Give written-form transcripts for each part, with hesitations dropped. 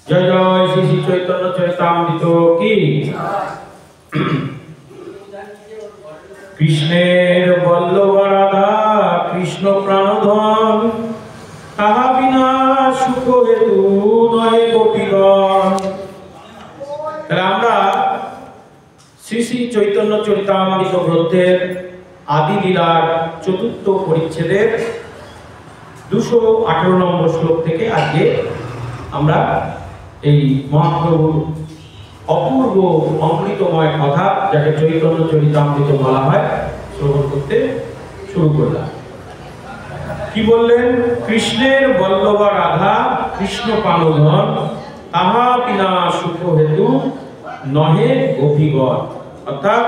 জয় জয় শ্রী শ্রী চৈতন্য চরিতামৃত কি। কৃষ্ণের বল্লভ রাধা কৃষ্ণ প্রাণধন, তাহা বিনা সুখ হেতু নয় গোপীগণ। তাহলে আমরা শ্রী শ্রী চৈতন্য চরিতামৃত গ্রন্থের আদি লীলার চতুর্থ পরিচ্ছেদের 218 নম্বর শ্লোক থেকে আজকে আমরা এই মহাপ্রভুর অপূর্ব অমৃতময় কথা, যাকে চৈতন্য চরিতামৃত বলা হয়, শ্রবণ করতে শুরু করলাম। কি বললেন? কৃষ্ণের বল্লভা রাধা কৃষ্ণ প্রাণধন, তাহা বিনা সুখ হেতু নহে গোপীগণ। অর্থাৎ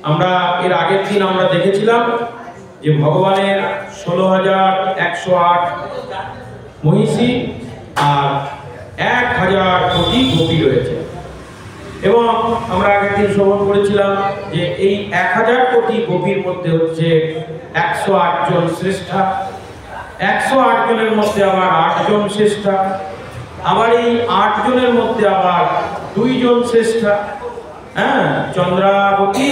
আমরা এর আগের দিন আমরা দেখেছিলাম যে ভগবানের 16,108 মহিষী আর 1,000 কোটি গোপী রয়েছে, এবং আমরা আগের দিন শ্রবণ করেছিলাম যে এই 1,000 কোটি গোপীর মধ্যে হচ্ছে 108 জন শ্রেষ্ঠা, 108 জনের মধ্যে আবার 8 জন শ্রেষ্ঠা, আবার এই 8 জনের মধ্যে আবার 2 জন শ্রেষ্ঠা, চন্দ্রাবতী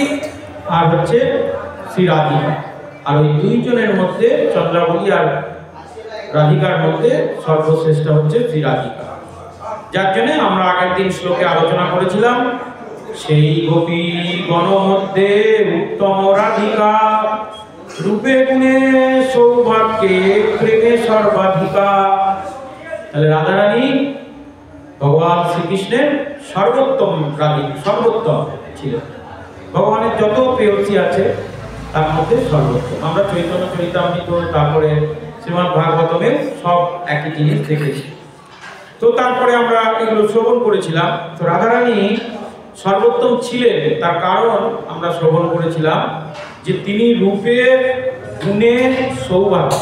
আর হচ্ছে শ্রী রাধিকা। আর ওই 2 জনের মধ্যে চন্দ্রাবতী আর রাধিকার মধ্যে সর্বশ্রেষ্ঠ হচ্ছে শ্রী রাধিকা, যার জন্য আমরা আগের দিন শ্লোকে আলোচনা করেছিলাম সেই গোপী গণ মধ্যে উত্তম রাধিকা, রূপে গুণে সৌভাগ্যে প্রেমে সর্বাধিকা। তাহলে রাধারানী ভগবান শ্রীকৃষ্ণের সর্বোত্তম রাধিকা, সর্বোত্তম ছিলেন। ভগবানের যত প্রেয়সী আছে তার মধ্যে সর্বোত্তম। আমরা চৈতন্য চরিতামৃত তারপরে শ্রীমদ্ ভাগবতমে সব একই জিনিস দেখেছি। তো তারপরে আমরা এগুলো শ্রবণ করেছিলাম। তো রাধারানী সর্বোত্তম ছিলেন, তার কারণ আমরা শ্রবণ করেছিলাম যে তিনি রূপে গুণে সৌভাগ্য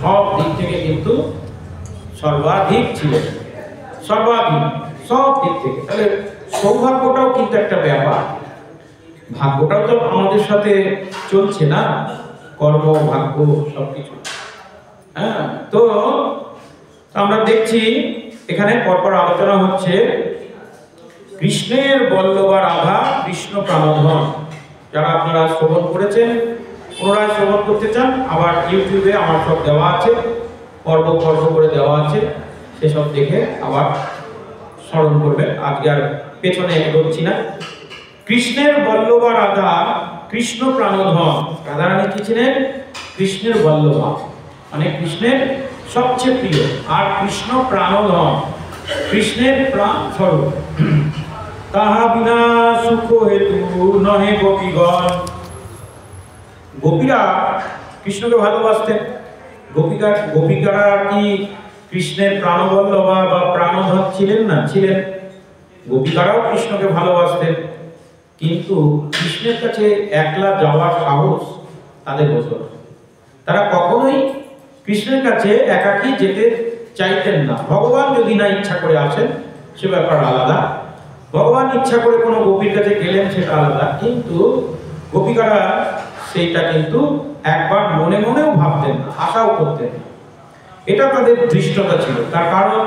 সব দিক থেকে কিন্তু সর্বাধিক ছিলেন, সর্বাধিক সব দিক থেকে। তাহলে সৌভাগ্যটাও কিন্তু একটা ব্যাপার, ভাগ্যটাও তো আমাদের সাথে চলছে না, কর্ম ভাগ্য সবকিছু। তো আমরা দেখছি এখানে পরপর আলোচনা হচ্ছে কৃষ্ণের বল্লভা রাধা কৃষ্ণ প্রাণধন। যারা আপনারা শ্রবণ করেছেন, পুনরায় শ্রবণ করতে চান, আবার ইউটিউবে আমার সব দেওয়া আছে, পর্ব পর্ব করে দেওয়া আছে, সেসব দেখে আবার স্মরণ করবেন। আজকে আর পেছনে এগোচ্ছি না। কৃষ্ণের বল্লভা রাধা কৃষ্ণ প্রাণধন। রাধারানী কি ছিলেন? কৃষ্ণের বল্লভা, মানে কৃষ্ণের সবচেয়ে প্রিয়, আর কৃষ্ণ প্রাণধন, কৃষ্ণের প্রাণ স্বরূপ। তাহা বিনা সুখ হেতু নহে গোপীগণ। গোপীরা কৃষ্ণকে ভালোবাসতেন। গোপিকারা কি কৃষ্ণের প্রাণবল্লভা বা প্রাণধন ছিলেন না? ছিলেন। গোপিকারাও কৃষ্ণকে ভালোবাসতেন, কিন্তু কৃষ্ণের কাছে একলা যাওয়ার সাহস তাদের হতো না। তারা কখনোই কৃষ্ণের কাছে একাকী যেতে চাইতেন না। ভগবান যদি না ইচ্ছা করে আসেন সে ব্যাপার আলাদা, ভগবান ইচ্ছা করে কোনো গোপীর কাছে গেলেন সেটা আলাদা, কিন্তু গোপিকারা সেইটা কিন্তু একবার মনে মনেও ভাবতেন না, আশাও করতেন না। এটা তাদের দৃষ্টতা ছিল। তার কারণ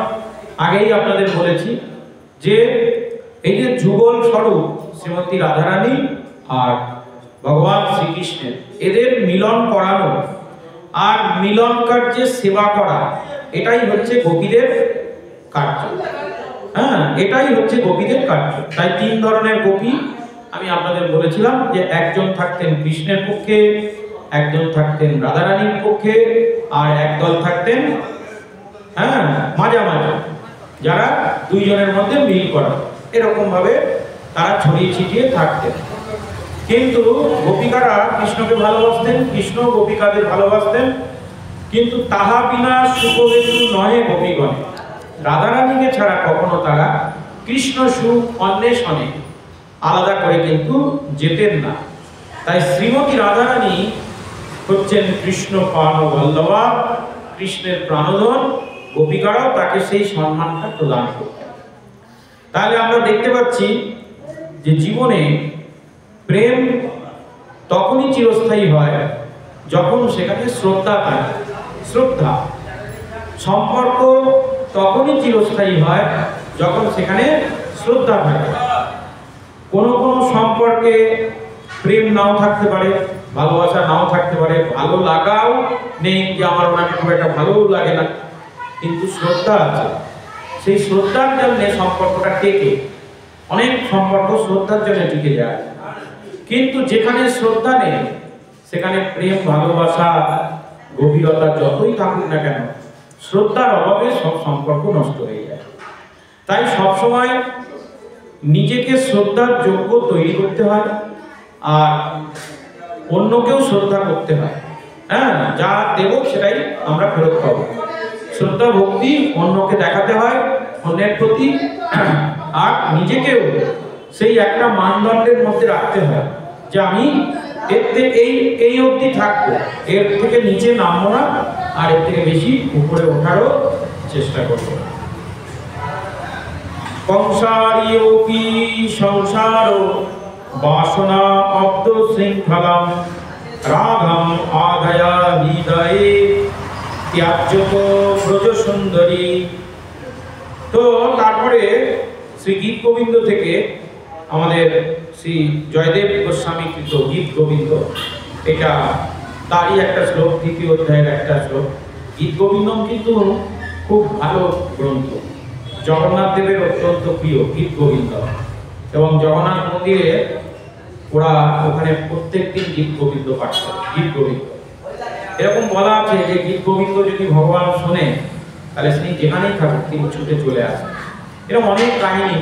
আগেই আপনাদের বলেছি যে এই যে যুগল স্বরূপ শ্রীমতী রাধারানী আর ভগবান শ্রীকৃষ্ণের, এদের মিলন করানো আর মিলন কার্যে সেবা করা, এটাই হচ্ছে গোপীদের কার্য। এটাই হচ্ছে গোপীদের কার্য। তাই 3 ধরনের গোপী আমি আপনাদের বলেছিলাম যে একজন থাকতেন কৃষ্ণের পক্ষে, একজন থাকতেন রাধারানীর পক্ষে, আর একদল থাকতেন মাঝামাঝি, যারা 2 জনের মধ্যে মিল করা। এরকম ভাবে তারা ছড়িয়ে ছিটিয়ে থাকতেন। কিন্তু গোপিকারা কৃষ্ণকে ভালোবাসতেন, কৃষ্ণ গোপিকাদের ভালোবাসতেন, কিন্তু তাহা বিনা সুখ হেতু নহে গোপীগণ। রাধারানীকে ছাড়া কখনো তারা কৃষ্ণ সুখ অন্বেষণে আলাদা করে কিন্তু যেতেন না। তাই শ্রীমতী রাধারানী হচ্ছেন কৃষ্ণ প্রাণবল্লভা, কৃষ্ণের প্রাণধন। গোপিকারাও তাকে সেই সম্মানটা প্রদান করতেন। তাহলে আমরা দেখতে পাচ্ছি যে জীবনে প্রেম তখনই চিরস্থায়ী হয় যখন সেখানে শ্রদ্ধা থাকে। শ্রদ্ধা সম্পর্ক তখনই চিরস্থায়ী হয় যখন সেখানে শ্রদ্ধা থাকে। কোনো কোনো সম্পর্কে প্রেম নাও থাকতে পারে, ভালোবাসা নাও থাকতে পারে, ভালো লাগাও নেই, যে আমার ওনাকে খুব একটা ভালোও লাগে না, কিন্তু শ্রদ্ধা আছে। সেই শ্রদ্ধার জন্য সম্পর্কটা টেকে। অনেক সম্পর্ক শ্রদ্ধার জন্য টিকে যায়। কিন্তু যেখানে শ্রদ্ধা নেই সেখানে প্রেম ভালোবাসা গভীরতা যতই থাকুক না কেন, শ্রদ্ধার অভাবে সব সম্পর্ক নষ্ট হয়ে যায়। তাই সবসময় নিজেকে শ্রদ্ধার যোগ্য তৈরি করতে হয়, আর অন্যকেও শ্রদ্ধা করতে হয়। হ্যাঁ, যা দেব সেটাই আমরা ফেরত পাবো। শ্রদ্ধা ভক্তি অন্যকে দেখাতে হয় অন্যের প্রতি, আর নিজেকেও সেই একটা মানদণ্ডের মধ্যে রাখতে হয় যে আমি এর থেকে এই অবধি থাকবো, এর থেকে নিচে নামবো না, আর এর থেকে বেশি উপরে ওঠারও চেষ্টা করবো। কংসারীয়োপি সংসার বাসনা অব্দ শৃঙ্খলাম রাগম আদয়া হৃদয়ে ত্যাজ্যত ব্রজ সুন্দরী। তো তারপরে শ্রী গীত গোবিন্দ থেকে আমাদের শ্রী জয়দেব গোস্বামী কৃত গীত গোবিন্দ, এটা তারই একটা শ্লোক, দ্বিতীয় অধ্যায়ের একটা শ্লোক। গীত গোবিন্দম কিন্তু খুব ভালো গ্রন্থ, জগন্নাথ দেবের অত্যন্ত প্রিয় গীত গোবিন্দ, এবং জগন্নাথ মন্দিরে ওরা ওখানে প্রত্যেকদিন গীত গোবিন্দ পাঠ করে। গীত গোবিন্দ এরকম বলা আছে যে গীত গোবিন্দ যদি ভগবান শোনে তাহলে তিনি যেখানেই থাকুক তিনি ছুটে চলে আসেন। এরকম অনেক কাহিনী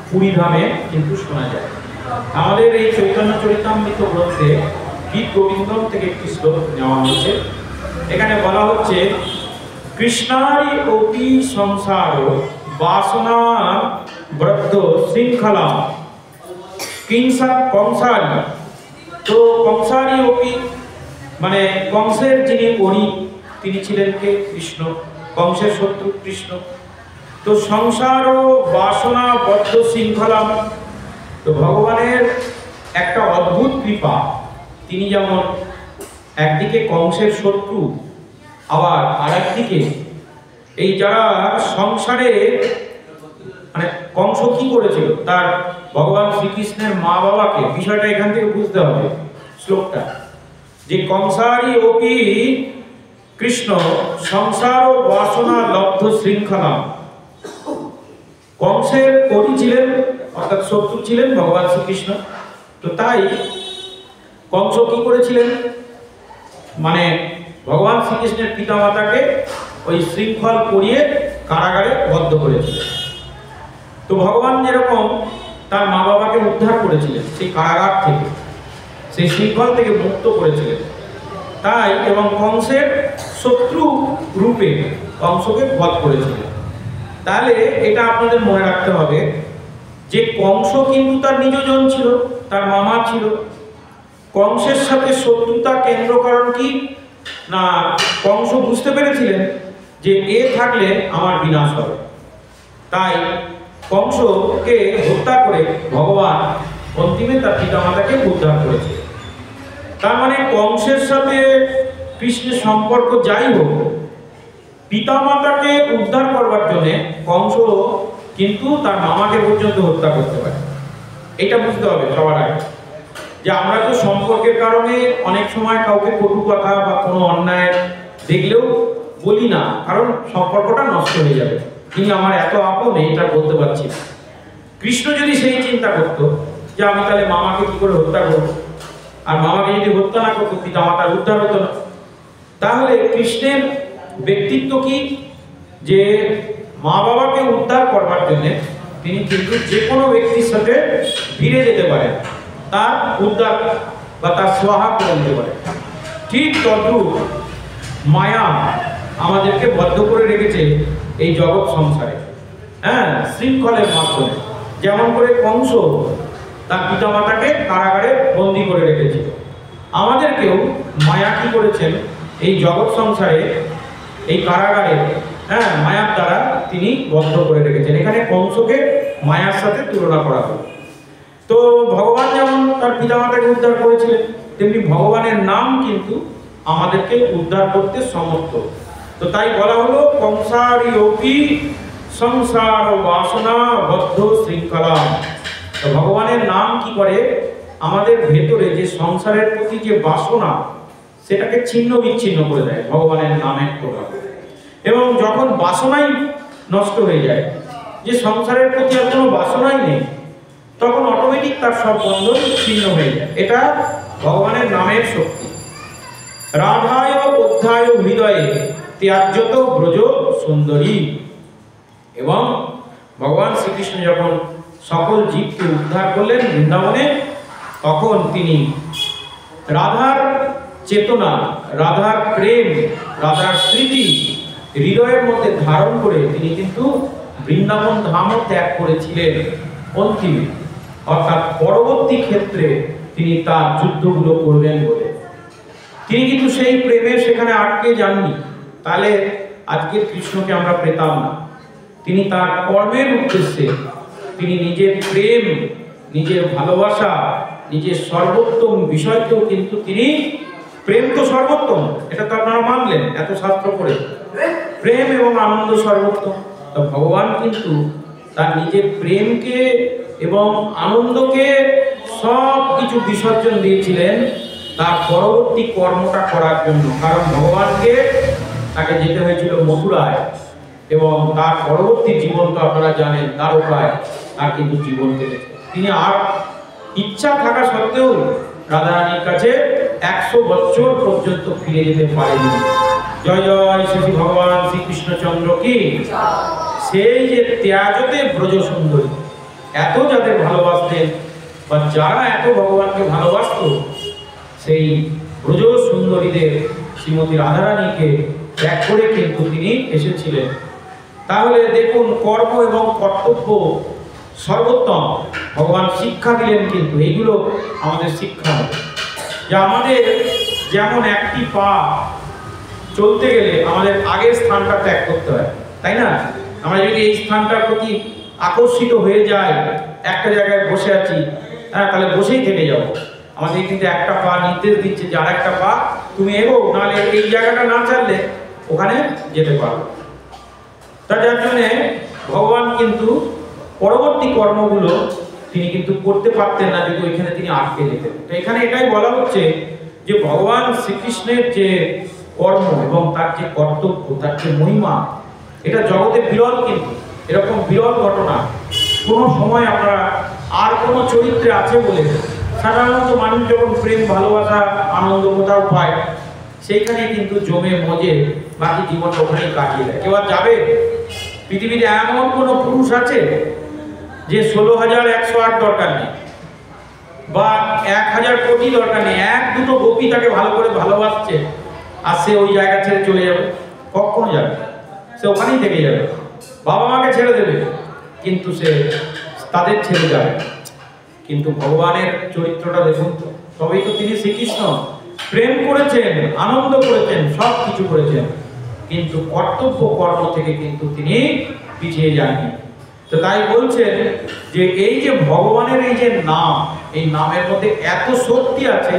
পুরী ধামে কিন্তু শোনা যায়। আমাদের এই চৈতন্য চরিতামৃত গ্রন্থে গীত গোবিন্দ থেকে একটি শ্লোক নেওয়া হয়েছে। এখানে বলা হচ্ছে, কৃষ্ণারি অপি সংসার বাসনা ব্রদ্ধ শৃঙ্খলা কিংসা কংসারী। তো কংসারী অপি মানে কংসের যিনি অরি তিনি ছিলেন কে? কৃষ্ণ। কংসের শত্রু কৃষ্ণ। তো সংসার ও বাসনা বদ্ধ শৃঙ্খলা, তো ভগবানের একটা অদ্ভুত কৃপা, তিনি যেমন একদিকে কংসের শত্রু, আবার আর একদিকে এই যারা সংসারে, মানে কংস কি করেছিল তার ভগবান শ্রীকৃষ্ণের মা বাবাকে, বিষয়টা এখান থেকে বুঝতে হবে শ্লোকটা, যে কংসারী অপি কৃষ্ণ সংসার ও বাসনা লব্ধ শৃঙ্খলা। কংসের কবি ছিলেন অর্থাৎ শত্রু ছিলেন ভগবান শ্রীকৃষ্ণ। তো তাই কংস কি করেছিলেন, মানে ভগবান শ্রীকৃষ্ণের পিতামাতাকে ওই শৃঙ্খল করিয়ে কারাগারে বদ্ধ করেছিলেন। তো ভগবান যেরকম তার মা বাবাকে উদ্ধার করেছিলেন সেই কারাগার থেকে, সেই শৃঙ্খল থেকে মুক্ত করেছিলেন, তাই এবং কংসের শত্রু রূপে কংসকে বধ করেছিলেন। তাহলে এটা আপনাদের মনে রাখতে হবে যে কংস কিন্তু তার নিজজন ছিল, তার মামা ছিল। কংসের সাথে শত্রুতা কেন্দ্র কারণ কি না, কংস বুঝতে পেরেছিলেন যে এ থাকলে আমার বিনাশ হবে, তাই কংসকে হত্যা করে ভগবান অন্তিমে তার পিতামাতাকে উদ্ধার করেছে। তার মানে কংসের সাথে কৃষ্ণের সম্পর্ক যাই হোক, পিতামাতাকে উদ্ধার করবার জন্য কংস কিন্তু তার মামাকে পর্যন্ত হত্যা করতে পারে। এটা বুঝতে হবে সবার আগে, যে আমরা তো সম্পর্কের কারণে অনেক সময় কাউকে কটু কথা বা কোনো অন্যায় দেখলেও বলি না, কারণ সম্পর্কটা নষ্ট হয়ে যাবে, তিনি আমার এত আপন এটা বলতে পারছি না। কৃষ্ণ যদি সেই চিন্তা করতো যে আমি তাহলে মামাকে কি করে হত্যা করবো, আর মামাকে যদি হত্যা না করতো পিতামাতার উদ্ধার হতো না, তাহলে কৃষ্ণের ব্যক্তিত্ব কি, যে মা বাবাকে উদ্ধার করবার জন্য তিনি কিন্তু যে কোনো ব্যক্তির সাথে ভিড়ে যেতে পারেন, তার উদ্ধার বা তার সহায় করে দিতে পারেন। ঠিক তদ্রূপ মায়া আমাদেরকে বদ্ধ করে রেখেছে এই জগৎ সংসারে, হ্যাঁ, শৃঙ্খলের মাধ্যমে। যেমন করে কংস তার পিতামাতাকে কারাগারে বন্দী করে রেখেছিল, আমাদেরকেও মায়া কি করেছেন এই জগৎ সংসারে, এই কারাগারে, হ্যাঁ, মায়ার দ্বারা তিনি বদ্ধ করে রেখেছেন। এখানে কংসকে মায়ার সাথে তুলনা করা হয়। তো ভগবান যেমন তার পিতামাতাকে উদ্ধার করেছিলেন, তেমনি ভগবানের নাম কিন্তু আমাদেরকে উদ্ধার করতে সমর্থ। তো তাই বলা হলো কংসারী সংসার বাসনা বদ্ধ শৃঙ্খলা। তো ভগবানের নাম কি করে, আমাদের ভেতরে যে সংসারের প্রতি যে বাসনা সেটাকে ছিন্ন বিচ্ছিন্ন করে দেয় ভগবানের নামের প্রভাব। এবং যখন বাসনাই নষ্ট হয়ে যায়, যে সংসারের প্রতি আর কোনো বাসনাই নেই, তখন অটোমেটিক তার সব বন্ধন ছিন্ন হয়ে যায়। এটা ভগবানের নামের শক্তি। রাধায় অধ্যায় হৃদয়ে ত্যাজ্যত ব্রজ সুন্দরী। এবং ভগবান শ্রীকৃষ্ণ যখন সকল জীবকে উদ্ধার করলেন বৃন্দাবনে, তখন তিনি রাধার চেতনা, রাধার প্রেম, রাধার স্মৃতি হৃদয়ের মধ্যে ধারণ করে তিনি কিন্তু বৃন্দাবন ধামও ত্যাগ করেছিলেন অন্তিমে, অর্থাৎ পরবর্তী ক্ষেত্রে তিনি তার যুদ্ধগুলো করবেন বলে। তিনি কিন্তু সেই প্রেমে সেখানে আটকে যাননি, তাহলে আজকের কৃষ্ণকে আমরা পেতাম না। তিনি তার কর্মের উদ্দেশ্যে তিনি নিজের প্রেম, নিজের ভালোবাসা, নিজের সর্বোত্তম বিষয়কেও কিন্তু তিনি, প্রেম তো সর্বোত্তম, এটা তো আপনারা মানলেন এত শাস্ত্র পড়ে, প্রেম এবং আনন্দ সর্বোত্তম। তো ভগবান কিন্তু তার নিজের প্রেমকে এবং আনন্দকে সব কিছু বিসর্জন দিয়েছিলেন তার পরবর্তী কর্মটা করার জন্য। কারণ ভগবানকে তাকে যেতে হয়েছিল মথুরায়, এবং তার পরবর্তী জীবন তো আপনারা জানেন দ্বারকায় তার কিন্তু জীবন কেটেছে। তিনি আর ইচ্ছা থাকা সত্ত্বেও রাধারানীর কাছে 100 বছর পর্যন্ত ফিরে যেতে পারেনি। জয় জয় শ্রী ভগবান শ্রীকৃষ্ণচন্দ্র কি। সেই যে ত্যাজতে ব্রজ সুন্দরী, এত যাদের ভালোবাসতেন বা যারা এত ভগবানকে ভালোবাসত, সেই ব্রজ সুন্দরীদের শ্রীমতী রাধারানীকে ত্যাগ করে কিন্তু তিনি এসেছিলেন। তাহলে দেখুন, কর্ম এবং কর্তব্য সর্বোত্তম ভগবান শিক্ষা দিলেন, কিন্তু এইগুলো আমাদের শিক্ষা হবে যে আমাদের যেমন একটি পা চলতে গেলে আমাদের আগের স্থানটা ত্যাগ করতে হয়, তাই না? আমরা যদি এই স্থানটার প্রতি আকর্ষিত হয়ে যাই, একটা জায়গায় বসে আছি, হ্যাঁ, তাহলে বসেই থেকে যাব। আমাদের কিন্তু একটা পা নির্দেশ দিচ্ছে যে আর একটা পা তুমি এগো, নাহলে এই জায়গাটা না চাললে ওখানে যেতে পারো। তার জন্য ভগবান কিন্তু পরবর্তী কর্মগুলো তিনি কিন্তু করতে পারতেন না যদি ওইখানে তিনি আটকে যেতেন। তো এখানে এটাই বলা হচ্ছে যে ভগবান শ্রীকৃষ্ণের যে কর্ম এবং তার যে কর্তব্য, তার যে মহিমা, এটা জগতে বিরল। কিন্তু এরকম বিরল ঘটনা কোনো সময় আমরা আর কোনো চরিত্রে আছে বলে, সাধারণত মানুষ যখন প্রেম, ভালোবাসা, আনন্দ কোথাও পায়, সেইখানে কিন্তু জমে মজে বাকি জীবনটা ওখানেই কাটিয়ে দেয়। কেউ আর যাবে? পৃথিবীতে এমন কোনো পুরুষ আছে যে 16,108 দরকার নেই বা 1,000 কোটি দরকার নেই, 1-2 গোপী তাকে ভালো করে ভালোবাসছে আর সে ওই জায়গা ছেড়ে চলে যাবে? কখনো যাবে? সে ওখানেই থেকে যাবে। বাবা মাকে ছেড়ে দেবে, কিন্তু সে তাদের ছেড়ে যাবে। কিন্তু ভগবানের চরিত্রটা দেখুন তো, তবেই তো তিনি শ্রীকৃষ্ণ। প্রেম করেছেন, আনন্দ করেছেন, সব কিছু করেছেন, কিন্তু কর্তব্য কর্ম থেকে কিন্তু তিনি পিছিয়ে যাননি। তো তাই বলছেন যে এই যে ভগবানের এই যে নাম, এই নামের মধ্যে এত শক্তি আছে,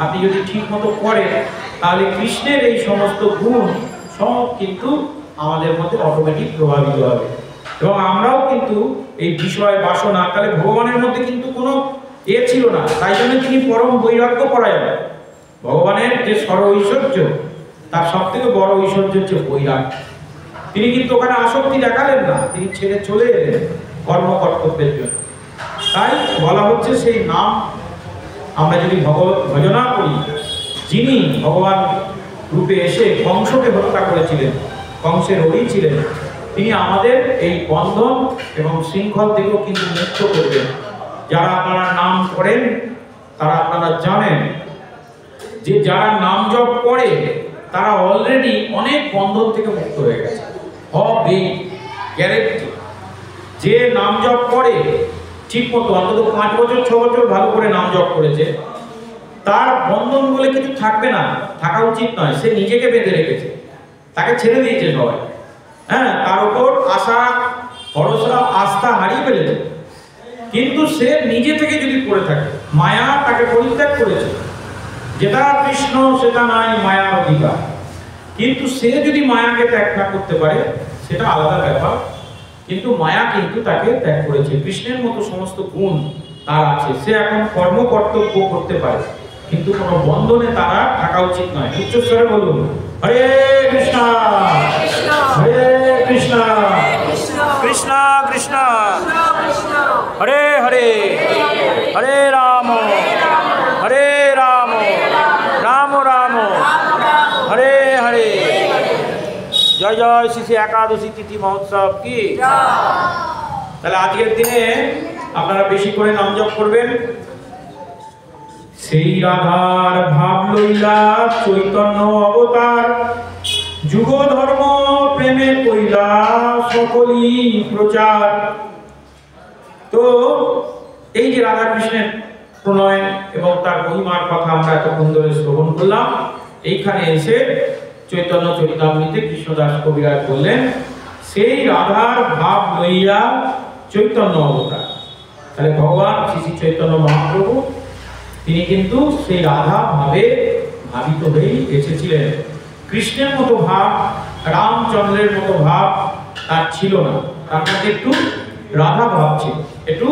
আপনি যদি ঠিক মতো করেন তাহলে কৃষ্ণের এই সমস্ত গুণ সব কিন্তু আমাদের মধ্যে অটোমেটিক প্রভাবিত হবে। এবং আমরাও কিন্তু এই বিষয় বাসনা, তাহলে ভগবানের মধ্যে কিন্তু কোনো ছিল না, তাই জন্য তিনি পরম বৈরাগ্য পরায়ণ। ভগবানের যে সর ঐশ্বর্য, তার সব থেকে বড় ঐশ্বর্য হচ্ছে বৈরাগ্য। তিনি কিন্তু ওখানে আসক্তি দেখালেন না, তিনি ছেড়ে চলে এলেন কর্ম কর্তব্যের জন্য। তাই বলা হচ্ছে সেই নাম আমরা যদি ভজনা করি, যিনি ভগবান রূপে এসে কংসকে হত্যা করেছিলেন, কংসের হরি ছিলেন, তিনি আমাদের এই বন্ধন এবং শৃঙ্খল থেকেও কিন্তু মুক্ত করবেন। যারা আপনারা নাম করেন তারা আপনারা জানেন যে যারা নাম জপ করে তারা অলরেডি অনেক বন্ধন থেকে মুক্ত হয়ে গেছে, হবে গ্যারেন্টি। যে নাম জপ করে ঠিক মতো অন্তত 5 বছর 6 বছর ভালো করে নাম জপ করেছে, তার বন্ধন বলে কিছু থাকবে না, থাকা উচিত নয়। সে নিজেকে বেঁধে রেখেছে, তাকে ছেড়ে দিয়েছে সবাই, হ্যাঁ, তার উপর আশা ভরসা আস্থা হারিয়ে ফেলেছে। কিন্তু সে নিজে থেকে যদি করে থাকে, মায়া তাকে পরিত্যাগ করেছে, যেটা কৃষ্ণ সেটা নাই মায়ার অধিকার। কিন্তু সে যদি মায়াকে ত্যাগ না করতে পারে সেটা আলাদা ব্যাপার, কিন্তু মায়া কিন্তু তাকে ত্যাগ করেছে। কৃষ্ণের মতো সমস্ত গুণ তার আছে, সে এখন কর্ম কর্তব্য করতে পারে, কিন্তু কোনো বন্ধনে তারা থাকা উচিত নয়। উচ্চস্বরে বলুন হরে কৃষ্ণ হরে কৃষ্ণ কৃষ্ণ কৃষ্ণ হরে হরে হরে রাম রাম রাম হরে হরে। জয় জয় শ্রী শ্রী একাদশী তিথি মহোৎসব কি। তাহলে আজকের দিনে আপনারা বেশি করে নাম জপ করবেন। সেই রাধার ভাব লইলা চৈতন্য অবতার, যুগ ধর্ম প্রেমে কইলা সকলই প্রচার। তো এই যে রাধা কৃষ্ণের প্রণয় এবং তার মহিমার কথা আমরা এতক্ষণ ধরে শ্রবণ করলাম, এইখানে এসে চৈতন্য চরিতামৃতে কৃষ্ণদাস কবিরাজ বললেন সেই রাধার ভাব লইয়া চৈতন্য অবতার। তাহলে ভগবান শ্রী শ্রী চৈতন্য মহাপ্রভু তিনি কিন্তু সেই রাধা ভাবে ভাবিত হয়েই এসেছিলেন। কৃষ্ণের মতো ভাব, রামচন্দ্রের মতো ভাব তার ছিল না, তার মধ্যে একটু রাধা ভাব ছিল, একটু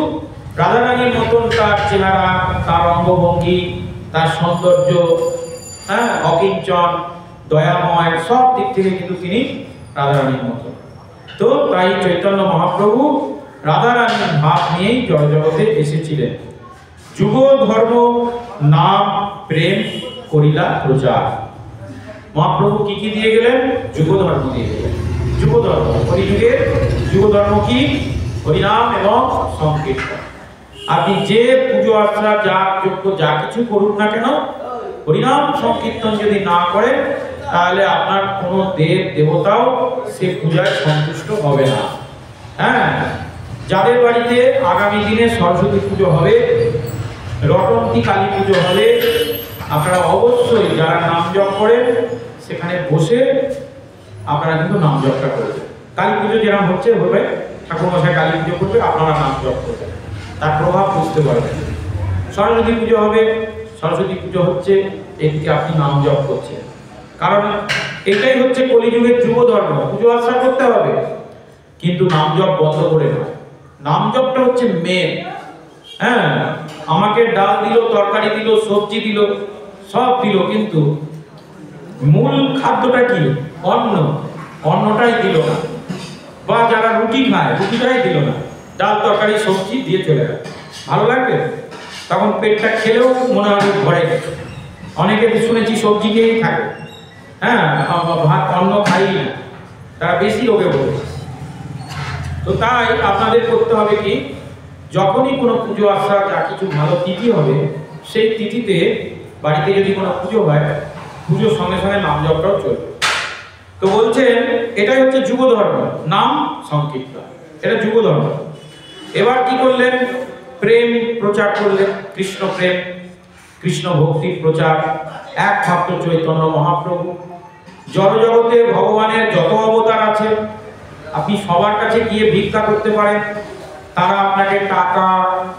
রাধারানীর মতন তার চেহারা, তার অঙ্গভঙ্গি, তার সৌন্দর্য, হ্যাঁ, অকিঞ্চন, দয়াময়, সব দিক থেকে কিন্তু তিনি রাধারানীর মতো। তো তাই চৈতন্য মহাপ্রভু রাধারানীর ভাব নিয়েই জয় জগতে এসেছিলেন। যুগ ধর্ম নাম প্রেম করিলা প্রচার। মহাপ্রভু কি কি দিয়ে গেলেন? যুগ ধর্ম দিয়ে গেলেন। যুগ ধর্ম, কলিযুগের যুগ ধর্ম কি? হরিনাম এবং সংকীর্তন। আপনি যে পুজো আর্চনা, যা যজ্ঞ, যা কিছু করুন না কেন, হরিনাম সংকীর্তন যদি না করেন তাহলে আপনার কোনো দেব দেবতাও সে পূজায় সন্তুষ্ট হবে না। হ্যাঁ, যাদের বাড়িতে আগামী দিনে সরস্বতী পুজো হবে, রটন্তী কালী পুজো হবে, আপনারা অবশ্যই যারা নাম জপ করেন সেখানে বসে আপনারা কিন্তু নাম জপটা করবেন। কালী পুজো যেরকম হচ্ছে হবে, ঠাকুরমশাই কালী পুজো করবে, আপনারা নাম জপ করবেন, তার প্রভাব বুঝতে পারবেন। সরস্বতী পুজো হবে, সরস্বতী পুজো হচ্ছে, এদিকে আপনি নাম জপ করছেন, কারণ এটাই হচ্ছে কলিযুগের যুগ ধর্ম। পুজো আর্চনা করতে হবে, কিন্তু নাম জপ বন্ধ করে নয়। নাম জপটা হচ্ছে মেন। হ্যাঁ, আমাকে ডাল দিল, তরকারি দিল, সবজি দিল, সব দিল, কিন্তু মূল খাদ্যটা কি? অন্ন। অন্নটাই দিল না। বা যারা রুটি খায়, রুটিটাই দিল না, ডাল তরকারি সবজি দিয়ে চলে গেল। ভালো লাগবে? তখন পেটটা খেলেও মনে হবে ভরে গেছে। অনেকে শুনেছি সবজি খেয়েই থাকে, হ্যাঁ, ভাত অন্ন খাই না, তারা বেশি রোগে পড়ে। তো তাই আপনাদের করতে হবে কি, যখনই কোনো পুজো আসা, যা কিছু ভালো তিথি হবে, সেই তিথিতে বাড়িতে যদি কোনো পুজো হয়, পুজোর সঙ্গে সঙ্গে নাম জপটাও চলবে। তো বলছেন এটাই হচ্ছে যুগ ধর্ম, নাম সংকীর্তন, এটা যুগ ধর্ম। এবার কি করলেন? প্রেম প্রচার করলেন, কৃষ্ণ প্রেম, কৃষ্ণ ভক্তির প্রচার। একমাত্র চৈতন্য মহাপ্রভু। জড়জগতে ভগবানের যত অবতার আছে, আপনি সবার কাছে গিয়ে ভিক্ষা করতে পারেন, তারা আপনাকে টাকা,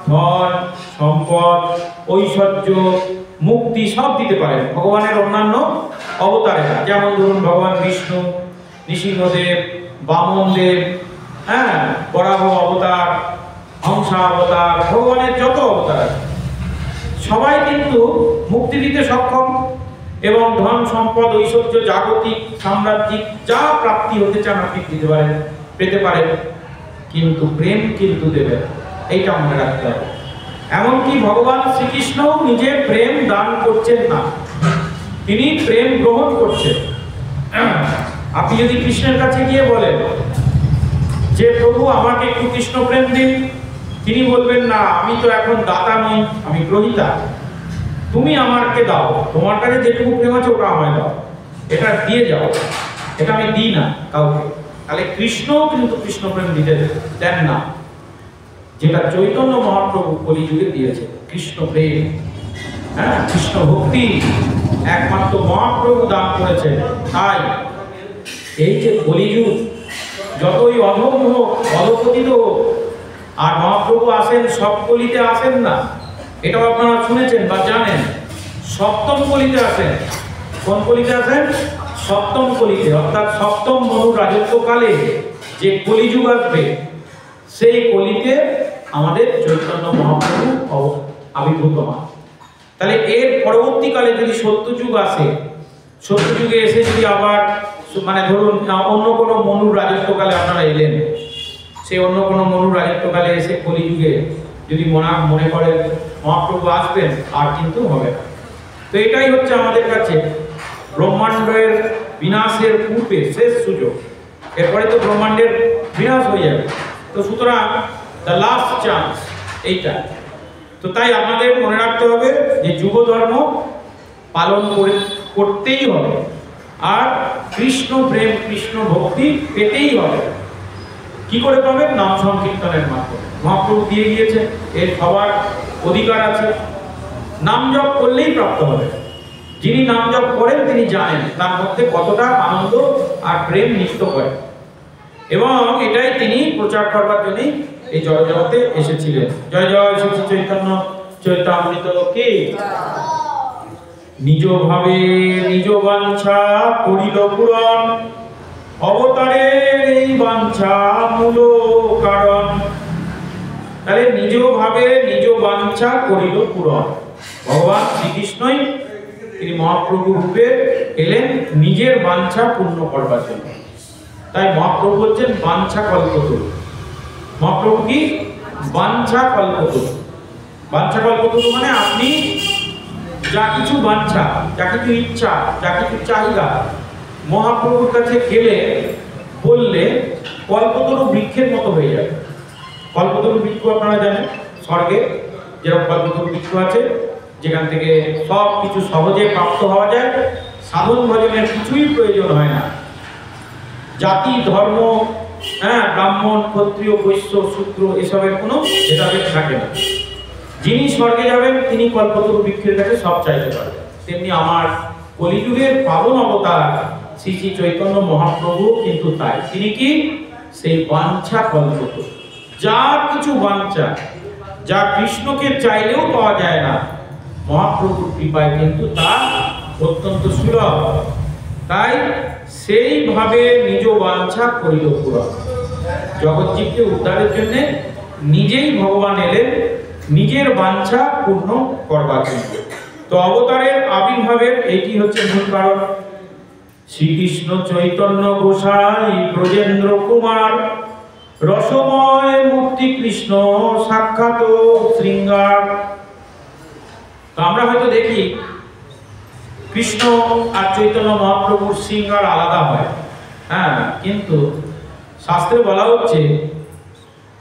ধন, সম্পদ, ঐশ্বর্য, মুক্তি সব দিতে পারেন। ভগবানের অন্যান্য অবতারেরা, যেমন ধরুন ভগবান বিষ্ণু, নৃসিংহদেব, বামনদেব, হ্যাঁ, বরাহ অবতার, হংসা অবতার, ভগবানের যত অবতার আছে সবাই কিন্তু মুক্তি দিতে সক্ষম, এবং ধন সম্পদ, ঐশ্বর্য, জাগতিক, সাম্রাজ্যিক যা প্রাপ্তি হতে চান আপনি দিতে পারেন, পেতে পারেন, কিন্তু প্রেম কিন্তু দেবেন, এইটা মনে রাখতে হবে। এমনকি ভগবান শ্রীকৃষ্ণ নিজে প্রেম দান করছেন না, তিনি প্রেম গ্রহণ করছেন। আপনি যদি কৃষ্ণের কাছে গিয়ে বলেন যে প্রভু আমাকে একটু কৃষ্ণ প্রেম দিন, তিনি বলবেন না, আমি তো এখন দাতা নই, আমি গ্রহীতা, তুমি আমাকে দাও, তোমার কাছে যেটুকু প্রেম আছে ওটা আমায় দাও, এটা দিয়ে যাও, এটা আমি দিই না কাউকে। তাহলে কৃষ্ণও কিন্তু কৃষ্ণ প্রেম দিতে দেন না, যেটা চৈতন্য মহাপ্রভু কলিযুগে দিয়েছে, কৃষ্ণ প্রেম, হ্যাঁ, কৃষ্ণ ভক্তি একমাত্র মহাপ্রভু দান করেছেন। তাই এই যে কলিযুগ যতই অধম হোক, অধপতিত হোক, আর মহাপ্রভু আসেন সব কলিতে আসেন না, এটাও আপনারা শুনেছেন বা জানেন। সপ্তম কলিতে আসেন। কোন কলিতে আসেন? সপ্তম কলিতে অর্থাৎ সপ্তম মনুর রাজত্বকালে যে কলিযুগ আসবে, সেই কলিতে আমাদের চৈতন্য মহাপ্রভু আবির্ভূত হন। তাহলে এর পরবর্তীকালে যদি সত্যযুগ আসে, সত্যযুগে এসে যদি আবার মানে ধরুন অন্য কোনো মনুর রাজত্বকালে আপনারা এলেন, সেই অন্য কোনো মনুর রাজত্বকালে এসে কলিযুগে যদি মনে করেন মহাপ্রভু আসবেন, আর কিন্তু হবে না। তো এটাই হচ্ছে আমাদের কাছে ব্রহ্মাণ্ডের বিনাশের পূর্বে শেষ সুযোগ। এরপরে তো ব্রহ্মাণ্ডের বিনাশ হয়ে যাবে। তো সুতরাং দ্য লাস্ট চান্স এইটা। তো তাই আমাদের মনে রাখতে হবে যে যুগ ধর্ম পালন করতেই হবে, আর কৃষ্ণ প্রেম কৃষ্ণ ভক্তি পেতেই হবে। কি করে পাবেন? নাম সংকীর্তনের মাধ্যমে। মহাপ্রভু দিয়ে গিয়েছে, এর সবার অধিকার আছে। নাম জপ করলেই প্রাপ্ত হবে। যিনি নাম জপ করেন তিনি জানেন তার মধ্যে কতটা আনন্দ আর প্রেম নিত্য করেন, এবং এটাই তিনি প্রচার করবার জন্যই এই জগতে এসেছিলেন। জয় জয় শ্রী চৈতন্য চৈতামৃত কি। নিজ ভাবে নিজ বাঞ্ছা করিল পূরণ, অবতারের এই বাঞ্ছা মূল কারণ। তাহলে নিজ ভাবে নিজ বাঞ্ছা করিল পূরণ। ভগবান শ্রীকৃষ্ণই তিনি মহাপ্রভু রূপে এলেন নিজের বাঞ্ছা পূর্ণ করবার জন্য। তাই মহাপ্রভু হচ্ছেন বাঞ্ছা কল্পতরু। মহাপ্রভু কি? বাঞ্ছা কল্পতরু। বাঞ্ছা কল্পতরু মানে আপনি যা কিছু বাঞ্ছা, যা কিছু ইচ্ছা, যা কিছু চাহিদা মহাপ্রভুর কাছে গেলে বললে কল্পতরু বৃক্ষের মতো হয়ে যাবে। কল্পতরু বৃক্ষ আপনারা জানেন, স্বর্গে যেরকম কল্পতরু বৃক্ষ আছে, যেখান থেকে সব কিছু সহজে প্রাপ্ত হওয়া যায়, সাধন ভজনের কিছুই প্রয়োজন হয় না। জাতি ধর্ম, ব্রাহ্মণ ক্ষত্রিয় বৈশ্য শূদ্র এসবের কোনো ভেদাভেদ থাকে না। যিনি স্বর্গে যাবেন তিনি কল্পতরু বৃক্ষের কাছে সব চাইতে পারবেন। তেমনি আমার কলিযুগের পাবন অবতার শ্রী শ্রী চৈতন্য মহাপ্রভু কিন্তু তাই। তিনি কি? সেই বাঞ্ছা কল্পতরু। যা কিছু বাঞ্ছা, যা কৃষ্ণকে চাইলেও পাওয়া যায় না, মহাপ্রভুর কৃপায় কিন্তু তা অত্যন্ত সুলভ। তাই সেইভাবে নিজ বাঞ্ছা করিল পূরণ। জগৎজীবকে উদ্ধারের জন্য নিজেই ভগবান এলেন নিজের বাঞ্ছা পূর্ণ করবার জন্য। তো অবতারের আবির্ভাবের এটি হচ্ছে মূল কারণ। শ্রীকৃষ্ণ চৈতন্য গোসাই ব্রজেন্দ্র কুমার, রসময় মূর্তি কৃষ্ণ সাক্ষাৎ শৃঙ্গার। তো আমরা হয়তো দেখি কৃষ্ণ আর চৈতন্য মহাপ্রভুর শৃঙ্গার আলাদা হয়, কিন্তু শাস্ত্রে বলা হচ্ছে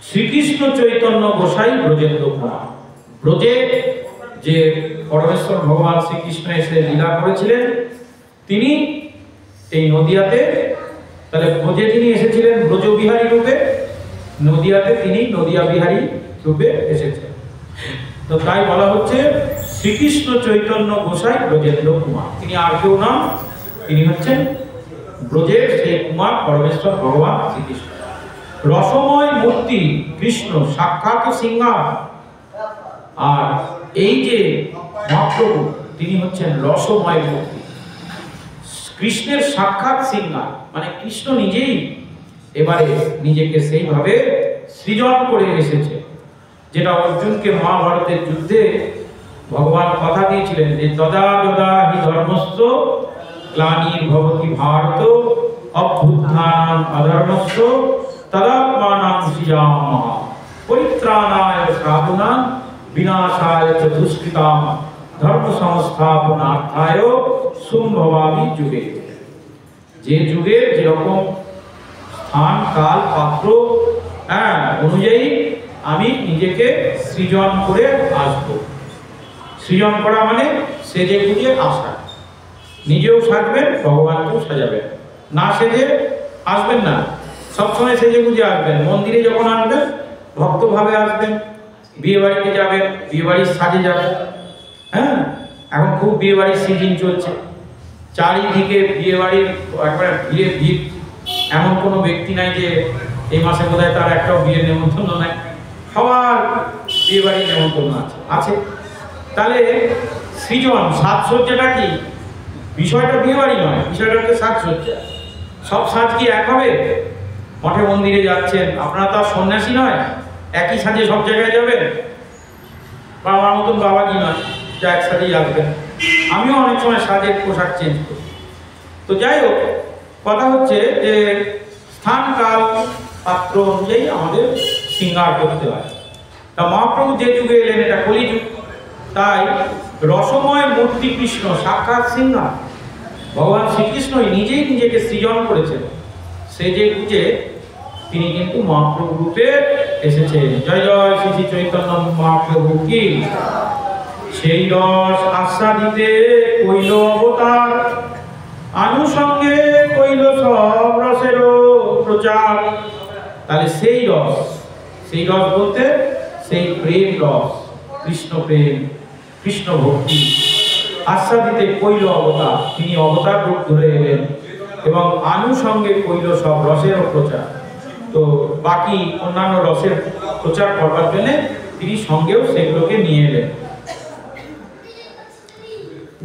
শ্রীকৃষ্ণ চৈতন্য গোসাই ব্রজেন্দ্র কুমার। ব্রজে যে পরমেশ্বর ভগবান শ্রীকৃষ্ণ এসে লীলা করেছিলেন, তিনি এই নদিয়াতে, তাহলে ব্রজে তিনি এসেছিলেন ব্রজবিহারী রূপে, নদিয়াতে তিনি নদিয়া বিহারী রূপে এসেছেন। তো তাই বলা হচ্ছে শ্রীকৃষ্ণ চৈতন্য গোসাই ব্রজেন্দ্র কুমার। তিনি আর কেউ নন, তিনি হচ্ছেন ব্রজের সেই কুমার পরমেশ্বর ভগবান শ্রীকৃষ্ণ। রসময় মূর্তি কৃষ্ণ সাক্ষাৎ সিংহা। আর এই যে মহাপ্রভু তিনি হচ্ছেন রসময় মূর্তি, কৃষ্ণের সাক্ষাৎ সিংহা, মানে কৃষ্ণ নিজেই এবারে নিজেকে সেইভাবে সৃজন করে এসেছে, যেটা অর্জুনকে মহাভারতের যুদ্ধে ভগবান কথা দিয়েছিলেন যে তদা যদা হি ধর্মস্য গ্লানির্ভবতি ভারত অভ্যুত্থানাৎ অধর্মস্য তদাত্মানাং সৃজামঃ পরিত্রাণায় সাধুনাং বিনাশায় চ দুষ্কৃতাম ধর্ম সংস্থাপনার্থায় সম্ভবামি যুগে। যে যুগের যেরকম স্থান কাল পাত্র অনুযায়ী আমি নিজেকে সৃজন করে আসব। সৃজন করা মানে সেজে গুজে আসা। নিজেও সাজবেন, ভগবানকেও সাজাবেন। না সেজে আসবেন না, সবসময় সেজে গুজে আসবেন। মন্দিরে যখন আসবেন ভক্তভাবে আসবেন, বিয়ে বাড়িতে যাবেন বিয়ে বাড়ির সাজে যাবেন। এখন খুব বিয়ে বাড়ির সিজন চলছে, চারিদিকে বিয়ে বাড়ির একবারে ভিড়ে ভিড়। এমন কোনো ব্যক্তি নাই যে এই মাসে বোধহয় তার একটাও বিয়ের নেমন্তন্ন নাই, সবার বিয়ে বাড়ির নেমন্তন্ন আছে। তাহলে সৃজন সাজসজ্জাটা কি? বিষয়টা বিয়ে বাড়ি নয়, বিষয়টা হচ্ছে সাজসজ্জা। সব সাজ কি এক হবে? মঠে মন্দিরে যাচ্ছেন, আপনারা তো আর সন্ন্যাসী নয় একই সাজে সব জায়গায় যাবেন, বা আমার মতন বাবাজি নয় যা এক সাজেই আসবেন। আমিও অনেক সময় সাজের পোশাক চেঞ্জ করি। তো যাই হোক, কথা হচ্ছে যে স্থান কাল পাত্র অনুযায়ী আমাদের শৃঙ্গার করতে হয়। তা মহাপ্রভু যে যুগে এলেন, এটা কলিযুগ, তাই রসময় মূর্তি কৃষ্ণ সাক্ষাৎ শৃঙ্গার। ভগবান শ্রীকৃষ্ণই নিজেই নিজেকে সৃজন করেছেন, সেজে গুজে তিনি কিন্তু মহাপ্রভু রূপে এসেছেন। জয় জয় শ্রী শ্রী চৈতন্য মহাপ্রভু কি। সেই রস আস্বাদিতে কইল অবতার, আনুষঙ্গে কইল সব রসেরও প্রচার। তাহলে সেই রস বলতে সেই প্রেম রস, কৃষ্ণ প্রেম, কৃষ্ণ ভক্তি আস্বাদিতে কইল অবতার, তিনি অবতার রূপ ধরে এলেন এবং আনুষঙ্গে কইল সব রসেরও প্রচার। তো বাকি অন্যান্য রসের প্রচার করবার জন্য তিনি সঙ্গেও সেগুলোকে নিয়ে এলেন।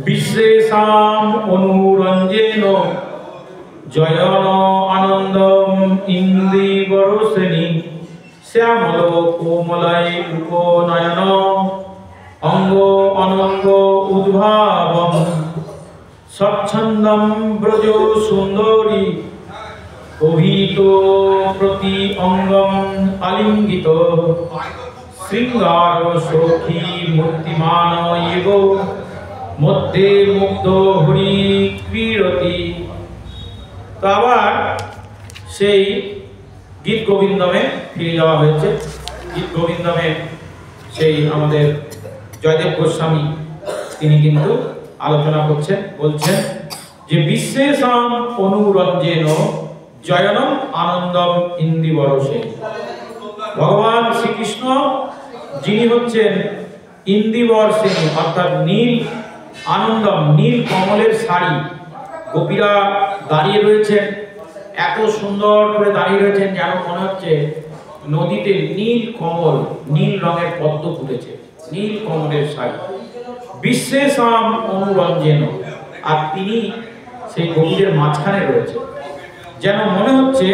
বিশ্বেশাম অনুরঞ্জেন জয়ন আনন্দম ইন্দ্রিবরশ্রেণী শ্যামল কোমলয় উপনয়ন অঙ্গ অনঙ্গ উদ্ভাবম স্বচ্ছন্দম ব্রজ সুন্দরী অভিহিত প্রতি অঙ্গম আলিঙ্গিত শৃঙ্গার সখী মূর্তিমান ইব মধ্যে মুগ্ধ হরি ক্রীড়তি। তো আবার সেই গীত গোবিন্দমে ফিরে যাওয়া হয়েছে। গীত গোবিন্দমে সেই আমাদের জয়দেব গোস্বামী তিনি কিন্তু আলোচনা করছেন, বলছেন যে বিশ্বেশাম অনুরঞ্জেন জয়নম আনন্দম ইন্দিবরসে। ভগবান শ্রীকৃষ্ণ যিনি হচ্ছেন ইন্দিবর শ্রেণী, অর্থাৎ নীল আনন্দম, নীল কমলের শাড়ি। গোপীরা দাঁড়িয়ে রয়েছেন, এত সুন্দর করে দাঁড়িয়ে রয়েছেন যেন মনে হচ্ছে নদীতে নীল কমল, নীল রঙের পদ্ম ফুটেছে, নীল কমলের শাড়ি। বিশ্বেশাম অনুরঞ্জেন, আর তিনি সেই গোপীদের মাঝখানে রয়েছে, যেন মনে হচ্ছে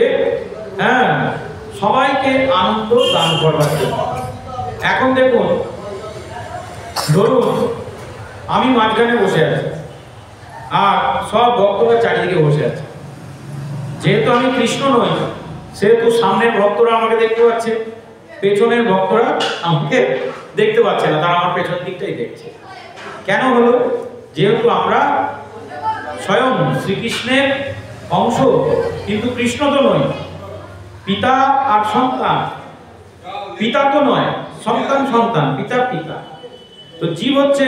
হ্যাঁ সবাইকে আনন্দ দান করবার জন্য। এখন দেখুন, ধরুন আমি মাঝখানে বসে আছি আর সব ভক্তরা চারিদিকে বসে আছে। যেহেতু আমি কৃষ্ণ নই, সেহেতু সামনের ভক্তরা আমাকে দেখতে পাচ্ছে, পেছনের ভক্তরা আমাকে দেখতে পাচ্ছে না, তারা আমার পেছন দিকটাই দেখছে। কেন হলো? যেহেতু আমরা স্বয়ং শ্রীকৃষ্ণের অংশ, কিন্তু কৃষ্ণ তো নই। পিতা আর সন্তান, পিতা তো নয়, সন্তান সন্তান, পিতা পিতা। তো জীব হচ্ছে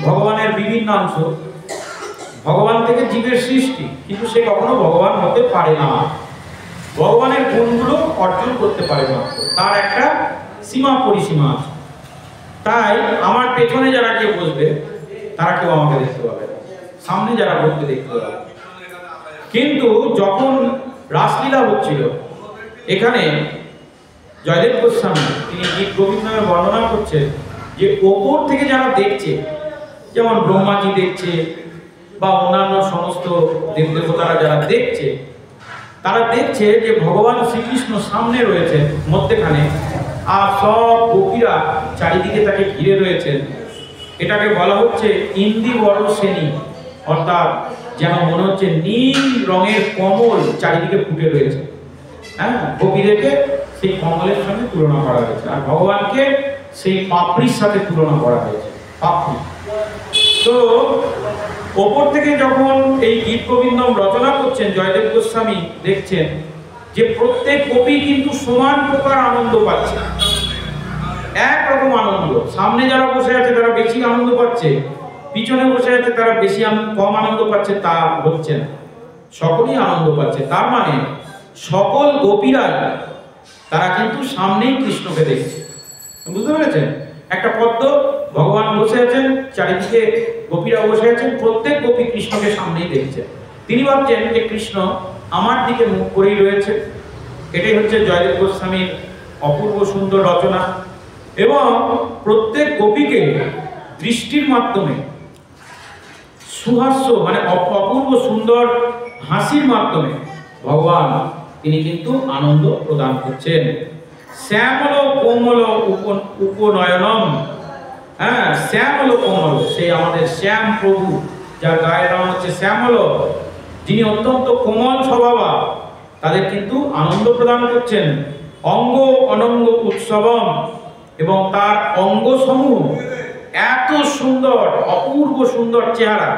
ভগবানের বিভিন্ন অংশ, ভগবান থেকে জীবের সৃষ্টি, কিন্তু সে কখনো ভগবান হতে পারে না। ভগবানের গুণগুলো অর্জন করতে পারে না, তার একটা সীমা পরিসীমা আছে। তাই আমার পেছনে যারা কেউ বসবে তারা কেউ আমাকে দেখতে পাবে, সামনে যারা বসবে দেখতে পাবে। কিন্তু যখন রাসলীলা হচ্ছিল এখানে, জয়দেব গোস্বামী তিনি গীত গোবিন্দমে বর্ণনা করছেন যে ওপর থেকে যারা দেখছে, যেমন ব্রহ্মাজি দেখছে বা অন্যান্য সমস্ত দেবদেবতারা যারা দেখছে, তারা দেখছে যে ভগবান শ্রীকৃষ্ণ সামনে রয়েছে মধ্যেখানে, আর সব গোপীরা চারিদিকে তাকে ঘিরে রয়েছেন। এটাকে বলা হচ্ছে ইন্দিবর শ্রেণী, অর্থাৎ যেন মনে হচ্ছে নীল রঙের কমল চারিদিকে ফুটে রয়েছে। হ্যাঁ, গোপীদেরকে সেই কমলের সঙ্গে তুলনা করা হয়েছে, আর ভগবানকে সেই পাপড়ির সাথে তুলনা করা হয়েছে, পাপড়ি। তো ওপর থেকে যখন এই গীত গোবিন্দম রচনা করছেন জয়দেব গোস্বামী, দেখছেন যে প্রত্যেক গোপী কিন্তু সমান প্রকার আনন্দ পাচ্ছে, একরকম আনন্দ। সামনে যারা বসে আছে তারা বেশি আনন্দ পাচ্ছে, পিছনে বসে আছে তারা বেশি কম আনন্দ পাচ্ছে তা হচ্ছে না, সকলেই আনন্দ পাচ্ছে। তার মানে সকল গোপীরা তারা কিন্তু সামনেই কৃষ্ণকে দেখছে। বুঝতে পেরেছেন? একটা পদ্ম, ভগবান বসে আছেন, চারিদিকে গোপীরা বসে আছেন, প্রত্যেক গোপী কৃষ্ণকে সামনেই দেখছে। তিনি ভাবছেন যে কৃষ্ণ আমার দিকে মুখ করেই রয়েছে। এটাই হচ্ছে জয়দেব গোস্বামীর অপূর্ব সুন্দর রচনা। এবং প্রত্যেক গোপীকে দৃষ্টির মাধ্যমে সুহাস্য মানে অপূর্ব সুন্দর হাসির মাধ্যমে ভগবান তিনি কিন্তু আনন্দ প্রদান করছেন। শ্যামল কোমল উপনয়নম, হ্যাঁ শ্যামল কোমল, সেই আমাদের শ্যাম প্রভু যার গায়ের নাম হচ্ছে শ্যামল, যিনি অত্যন্ত কোমল স্বভাবা, তাদের কিন্তু আনন্দ প্রদান করছেন। অঙ্গ অনঙ্গ উৎসবম, এবং তার অঙ্গ সমূহ এত সুন্দর, অপূর্ব সুন্দর চেহারা।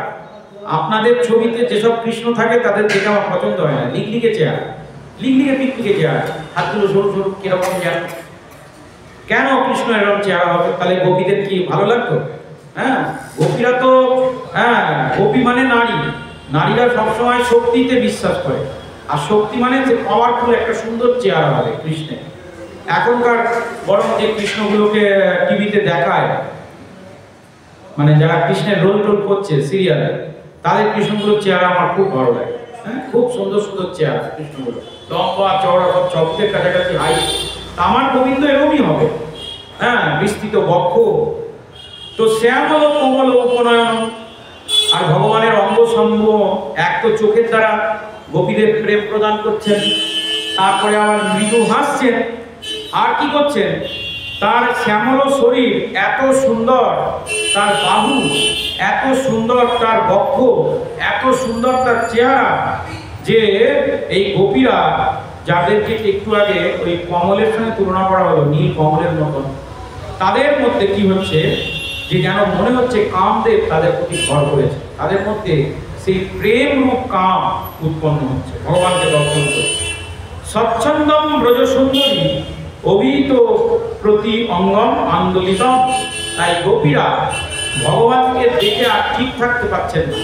আপনাদের ছবিতে যেসব কৃষ্ণ থাকে তাদের দেখে আমার পছন্দ হয় না, লিকলিকে চেহারা, লিকলিকে পিকলিকে চেহারা, হাতগুলো সরু সরু কিরকম যেন। কেন কৃষ্ণ এরকম চেহারা হবে? তাহলে গোপীদের কি ভালো লাগতো? হ্যাঁ, গোপীরা তো, হ্যাঁ গোপী মানে নারী, নারীরা সবসময় শক্তিতে বিশ্বাস করে, আর শক্তি মানে যে পাওয়ারফুল একটা সুন্দর চেহারা হবে কৃষ্ণের। এখনকার বরং যে কৃষ্ণগুলোকে টিভিতে দেখায়, মানে যারা কৃষ্ণের রোল টোল করছে সিরিয়ালে, তাদের কৃষ্ণগুলোর চেহারা আমার খুব ভালো লাগে। হ্যাঁ, খুব সুন্দর সুন্দর চেহারা কৃষ্ণগুলো, লম্বা চওড়া, সব চকলের কাছাকাছি হাই। আমার গোবিন্দ এরকমই হবে, হ্যাঁ বিস্তৃত বক্ষ। তো শ্যামল কোমল উপনয়ন, আর ভগবানের অঙ্গ সমূহ এক তো চোখের দ্বারা গোপীদের প্রেম প্রদান করছেন, তারপরে আবার মৃদু হাসছেন, আর কি করছেন? তার শ্যামল শরীর এত সুন্দর, তার বাহু এত সুন্দর, তার বক্ষ এত সুন্দর, তার চেহারা, যে এই গোপীরা যাদেরকে একটু আগে ওই কমলের সঙ্গে তুলনা করা হলো, নীল কমলের মতন, তাদের মধ্যে কি হচ্ছে যে যেন মনে হচ্ছে কামদেব তাদের প্রতি ভর করেছে, তাদের মধ্যে সেই প্রেম রূপ কাম উৎপন্ন হচ্ছে ভগবানকে দর্শন করে। স্বচ্ছন্দম ব্রজ সুন্দরী অভিহিত প্রতি অঙ্গম আন্দোলিতম, তাই গোপীরা ভগবানকে দেখে আর ঠিক থাকতে পারছেন না,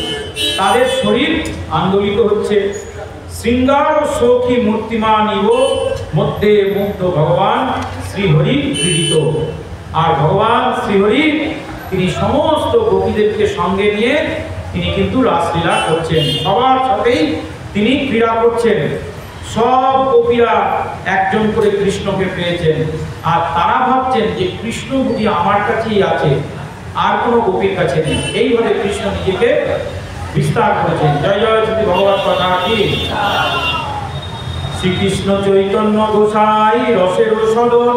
তাদের শরীর আন্দোলিত হচ্ছে। শৃঙ্গার সৌখী মূর্তিমান ইব মধ্যে মুগ্ধ ভগবান শ্রীহরি ক্রীড়িত, আর ভগবান শ্রীহরি তিনি সমস্ত গোপীদেরকে সঙ্গে নিয়ে তিনি কিন্তু রাসলীলা করছেন, সবার সাথেই তিনি ক্রীড়া করছেন। সব গোপীরা একজন করে কৃষ্ণকে পেয়েছেন, আর তারা ভাবছেন যে কৃষ্ণ বুঝি আমার কাছেই আছে, আর কোনো গোপীর কাছে নেই। এইভাবে কৃষ্ণ নিজেকে বিস্তার করেছেন। জয় জয় শ্রী ভগবত কথা কি। শ্রীকৃষ্ণ চৈতন্য গোসাই রসের সদন,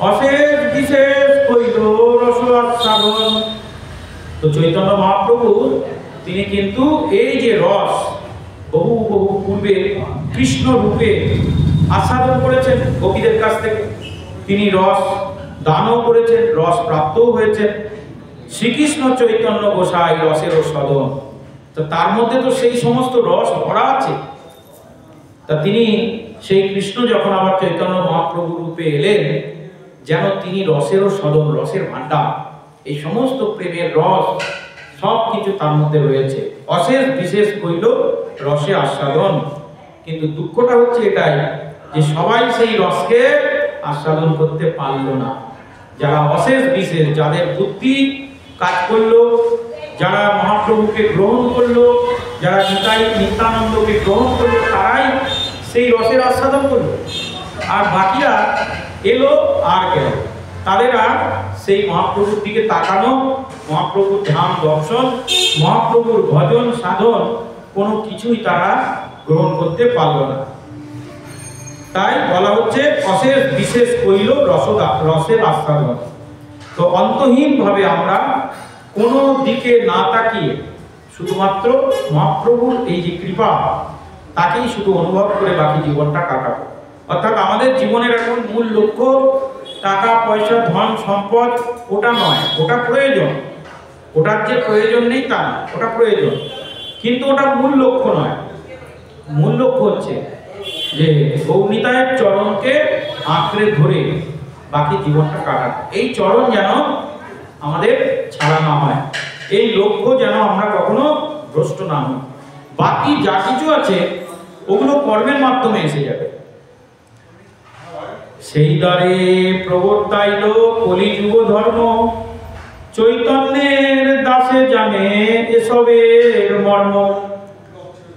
অশেষ বিশেষ কইল রস আস্বাদন। তো চৈতন্য মহাপ্রভু তিনি কিন্তু এই যে রস বহু বহু পূর্বে কৃষ্ণ রূপে আস্বাদন করেছেন গোপীদের কাছ থেকে, তিনি রস দানও করেছেন, রস প্রাপ্তও হয়েছেন। শ্রীকৃষ্ণ চৈতন্য গোসাই রসের সদন, তো তার মধ্যে তো সেই সমস্ত রস ভরা আছে। তা তিনি সেই কৃষ্ণ যখন আবার চৈতন্য মহাপ্রভু রূপে এলেন, যেন তিনি রসেরও সদন, রসের ভাণ্ডার, এই সমস্ত প্রেমের রস সব কিছু তার মধ্যে রয়েছে। অশেষ বিশেষ কইল রসে আস্বাদন, কিন্তু দুঃখটা হচ্ছে এটাই যে সবাই সেই রসকে আস্বাদন করতে পারল না। যারা অশেষ বিশেষ, যাদের বুদ্ধি কাজ করলো, যারা মহাপ্রভুকে গ্রহণ করলো, যারা নিত্যানন্দকে গ্রহণ করলো, তারাই সেই রসের আস্বাদন করলো। আর বাকিরা এলো আর গেল, তাদের আর সেই মহাপ্রভুর দিকে তাকানো, মহাপ্রভুর ধাম দর্শন, মহাপ্রভুর ভজন সাধন কোনো কিছুই তারা গ্রহণ করতে পারল না। তাই বলা হচ্ছে অশেষ বিশেষ কইল রসের আস্বাদন। তো অন্তহীনভাবে আমরা কোনো দিকে না তাকিয়ে শুধুমাত্র মহাপ্রভুর এই যে কৃপা, তাকেই শুধু অনুভব করে বাকি জীবনটা কাটাবো। অর্থাৎ আমাদের জীবনের এখন মূল লক্ষ্য টাকা পয়সা ধন সম্পদ ওটা নয়, ওটা প্রয়োজন, ওটার যে প্রয়োজন নেই তা না, ওটা প্রয়োজন, কিন্তু ওটা মূল লক্ষ্য নয়। মূল লক্ষ্য হচ্ছে যে গৌরনিতায়ের চরণকে আঁকড়ে ধরে বাকি জীবনটা কাটানো। এই চরণ যেন আমাদের ছাড়া না হয়, এই লক্ষ্য যেন আমরা কখনো ভ্রষ্ট না হই। বাকি যা কিছু আছে ওগুলো কর্মের মাধ্যমে এসে যাবে। সেই দ্বারে প্রবর্তাইল কলিযুগ ধর্ম, চৈতন্যের দাসে জানে এসবের মর্ম।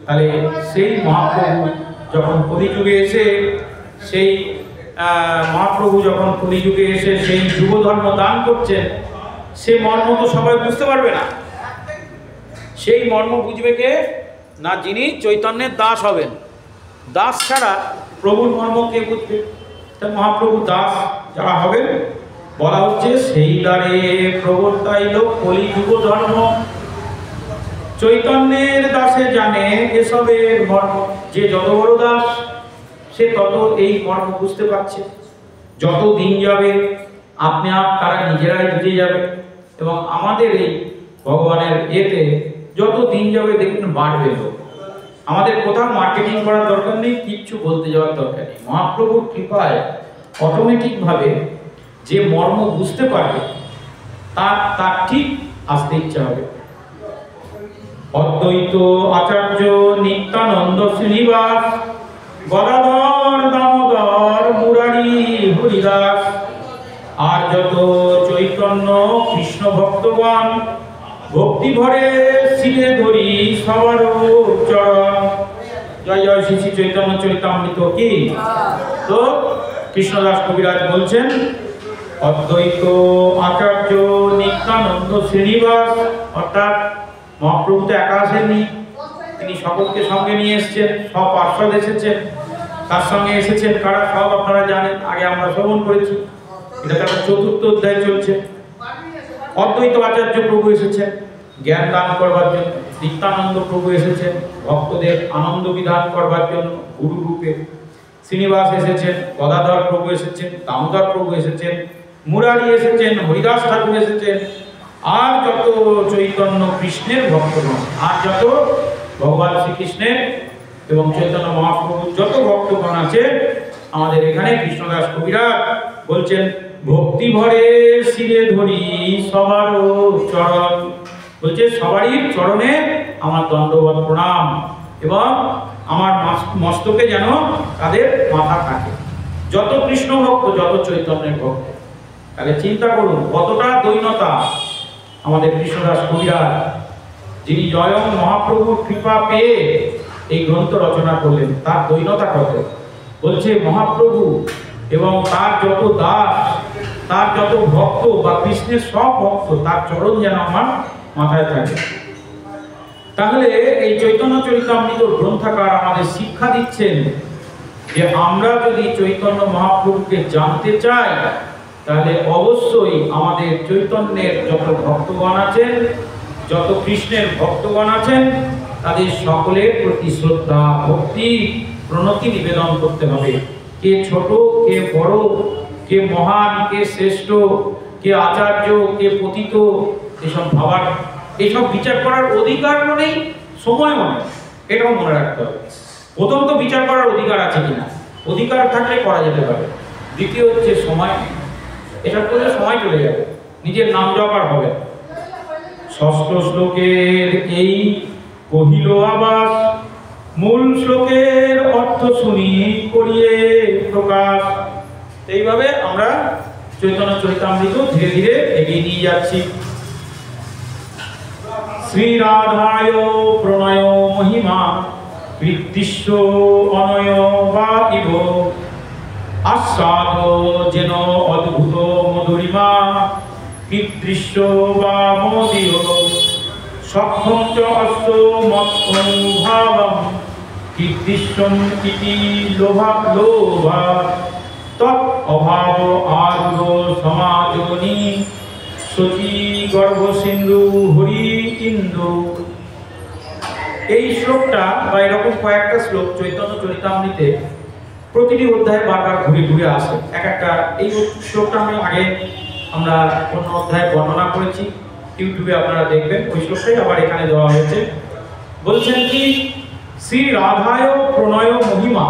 তাহলে সেই মহাপ্রভু যখন কলিযুগে এসে সেই মহাপ্রভু যখন কলিযুগে এসে সেই যুগ ধর্ম দান করছেন, সে মর্ম তো সবাই বুঝতে পারবে না। সেই মর্ম বুঝবে কে না, যিনি চৈতন্যের দাস হবেন। দাস ছাড়া প্রভুর মর্ম কে বুঝবে? তা মহাপ্রভু দাস যারা হবেন, বলা হচ্ছে সেই দ্বারে প্রবর্তাইল কলিযুগ ধর্ম, চৈতন্যের দাসে জানে এসবের মর্ম। যে যত বড় দাস সে তত এই মর্ম বুঝতে পারছে। যত দিন যাবে আপনি তারা নিজেরাই বুঝে যাবে, এবং আমাদের এই ভগবানের এতে যত দিন যাবে দেখবেন বাড়বে লোক। আমাদের কোথাও মার্কেটিং করার দরকার নেই, কিচ্ছু বলতে যাওয়ার দরকার নেই। মহাপ্রভুর কৃপায় অটোমেটিকভাবে যে মর্ম বুঝতে পারবে তার ঠিক আসতে ইচ্ছা হবে। অদ্বৈত আচার্য নিত্যানন্দ শ্রীনিবাস, গদাধর দামোদর মুরারি হরিদাস, আর যত চৈতন্য কৃষ্ণ ভক্তগণ, ভক্তি ভরে শিরে ধরি সবার চরণ। জয় জয় শ্রী শ্রী চৈতন্য চরিতামৃত কি। তো কৃষ্ণদাস কবিরাজ বলছেন অদ্বৈত আচার্য নিত্যানন্দ শ্রীনিবাস, অর্থাৎ মহাপ্রভু তো একা আসেননি, তিনি সকলকে সঙ্গে নিয়ে এসেছেন, সব পার্শ্বদ এসেছেন। তার সঙ্গে এসেছেন কারা, সব আপনারা জানেন, আগে আমরা শ্রবণ করেছি। এটা তার চতুর্থ অধ্যায় চলছে। অদ্বৈত আচার্য প্রভু এসেছেন জ্ঞান দান করবার জন্য, নিত্যানন্দ প্রভু এসেছেন ভক্তদের আনন্দ বিধান করবার জন্য গুরু রূপে, শ্রীনিবাস এসেছেন, গদাধর প্রভু এসেছেন, দামোদর প্রভু এসেছেন, মুরারি এসেছেন, হরিদাস ঠাকুর এসেছেন, আর যত চৈতন্য কৃষ্ণের ভক্তগণ, আর যত ভগবান শ্রীকৃষ্ণের এবং চৈতন্য মহাপ্রভুর যত ভক্তগণ আছে আমাদের এখানে, কৃষ্ণদাস কবিরাজ বলছেন ভক্তি ভরে শিরে ধরি সবার চরণ। বলছে সবারই চরণে আমার দণ্ডবত প্রণাম, এবং আমার মস্তকে যেন তাদের মাথা থাকে। যত কৃষ্ণ ভক্ত, যত চৈতন্যের ভক্ত। তাহলে চিন্তা করুন কতটা দৈন্যতা আমাদের কৃষ্ণদাস কবিরাজ, যিনি স্বয়ং মহাপ্রভুর কৃপা পেয়ে এই গ্রন্থ রচনা করলেন, তার দৈন্যতা কত। বলছে মহাপ্রভু এবং তার যত দাস, তার যত ভক্ত বা কৃষ্ণের সব ভক্ত, তার চরণ যেন আমার মাথায় থাকে। তাহলে এই চৈতন্য চরিতামৃত গ্রন্থাকার আমাদের শিক্ষা দিচ্ছেন যে আমরা যদি চৈতন্য মহাপ্রভুকে জানতে চাই, তাহলে অবশ্যই আমাদের চৈতন্যের যত ভক্তগণ আছেন, যত কৃষ্ণের ভক্তগণ আছেন, তাদের সকলের প্রতি শ্রদ্ধা ভক্তি প্রণতি নিবেদন করতে হবে। কে ছোট, কে বড়, কে মহান, কে শ্রেষ্ঠ, কে আচার্য, কে পতিত, এসব ভাবার, এসব বিচার করার অধিকারও নেই, সময়ও নেই। এটাও মনে রাখতে হবে। প্রথম তো বিচার করার অধিকার আছে কিনা, অধিকার থাকলে করা যেতে পারে। দ্বিতীয় হচ্ছে সময়, এসব করলে সময় চলে যাবে, নিজের নাম জপ আর হবে। ষষ্ঠ শ্লোকের এই কহিল আবাস, মূল শ্লোকের অর্থ শুনি করিয়ে প্রকাশ। এইভাবে আমরা চৈতন্য চরিতামৃত ধীরে ধীরে এগিয়ে নিয়ে যাচ্ছি। শ্রী রাধায় প্রণয় মহিমা, কৃত্তিস্য অনয় বা ইব, আস্বাদ যেন অদ্ভুত মধুরিমা, কৃদৃশ্য বা মোদীয়, সক্ষম চ অস্ত মত অনুভাবম, কৃদৃশ্যম ইতি লোভা লোভা, তৎ অভাব আরুঢ় সমাজনী, সচি গর্ভ সিন্ধু হরি ইন্দু। এই শ্লোকটা বা এরকম কয়েকটা শ্লোক চৈতন্য চরিতামৃতে প্রতিটি অধ্যায়ে বারবার ঘুরে ঘুরে আসে। এক একটা, এই শ্লোকটা আমরা অন্য অধ্যায়ে বর্ণনা করেছি, ইউটিউবে আপনারা দেখবেন, ওই শ্লোকটাই আবার এখানে দেওয়া হয়েছে। বলছেন কি, শ্রী রাধায় প্রণয় মহিমা,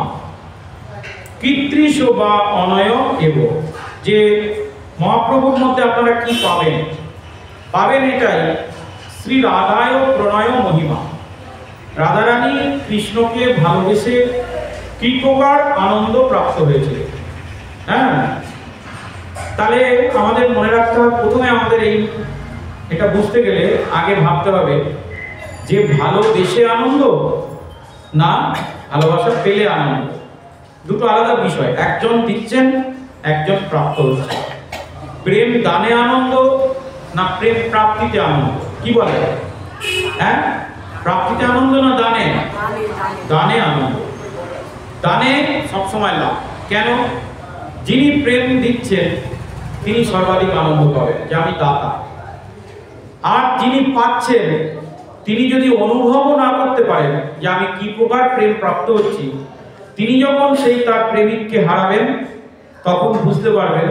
কৃত্রিশ বা অনয় এব, যে মহাপ্রভুর মধ্যে আপনারা কি পাবেন, পাবেন এটাই শ্রী রাধায় প্রণয় মহিমা। রাধারানী কৃষ্ণকে ভালোবেসে কি প্রকার আনন্দ প্রাপ্ত হয়েছিল। হ্যাঁ, তাহলে আমাদের মনে রাখতে হবে, প্রথমে আমাদের এটা বুঝতে গেলে আগে ভাবতে হবে যে ভালোবেসে আনন্দ না ভালোবাসা পেলে আনন্দ, দুটো আলাদা বিষয়। একজন দিচ্ছেন, একজন প্রাপ্ত হচ্ছে। প্রেম দানে আনন্দ না প্রেম প্রাপ্তিতে আনন্দ, কি বলে? হ্যাঁ, প্রাপ্তিতে আনন্দ না দানে? দানে আনন্দ। দানে সবসময় লাভ। কেন? যিনি প্রেম দিচ্ছেন তিনি সর্বাধিক আনন্দ পাবেন যে আমি দাতা। আর যিনি পাচ্ছেন তিনি যদি অনুভবও না করতে পারেন যে আমি কি প্রকার প্রেম প্রাপ্ত হচ্ছি, তিনি যখন সেই তার প্রেমিককে হারাবেন তখন বুঝতে পারবেন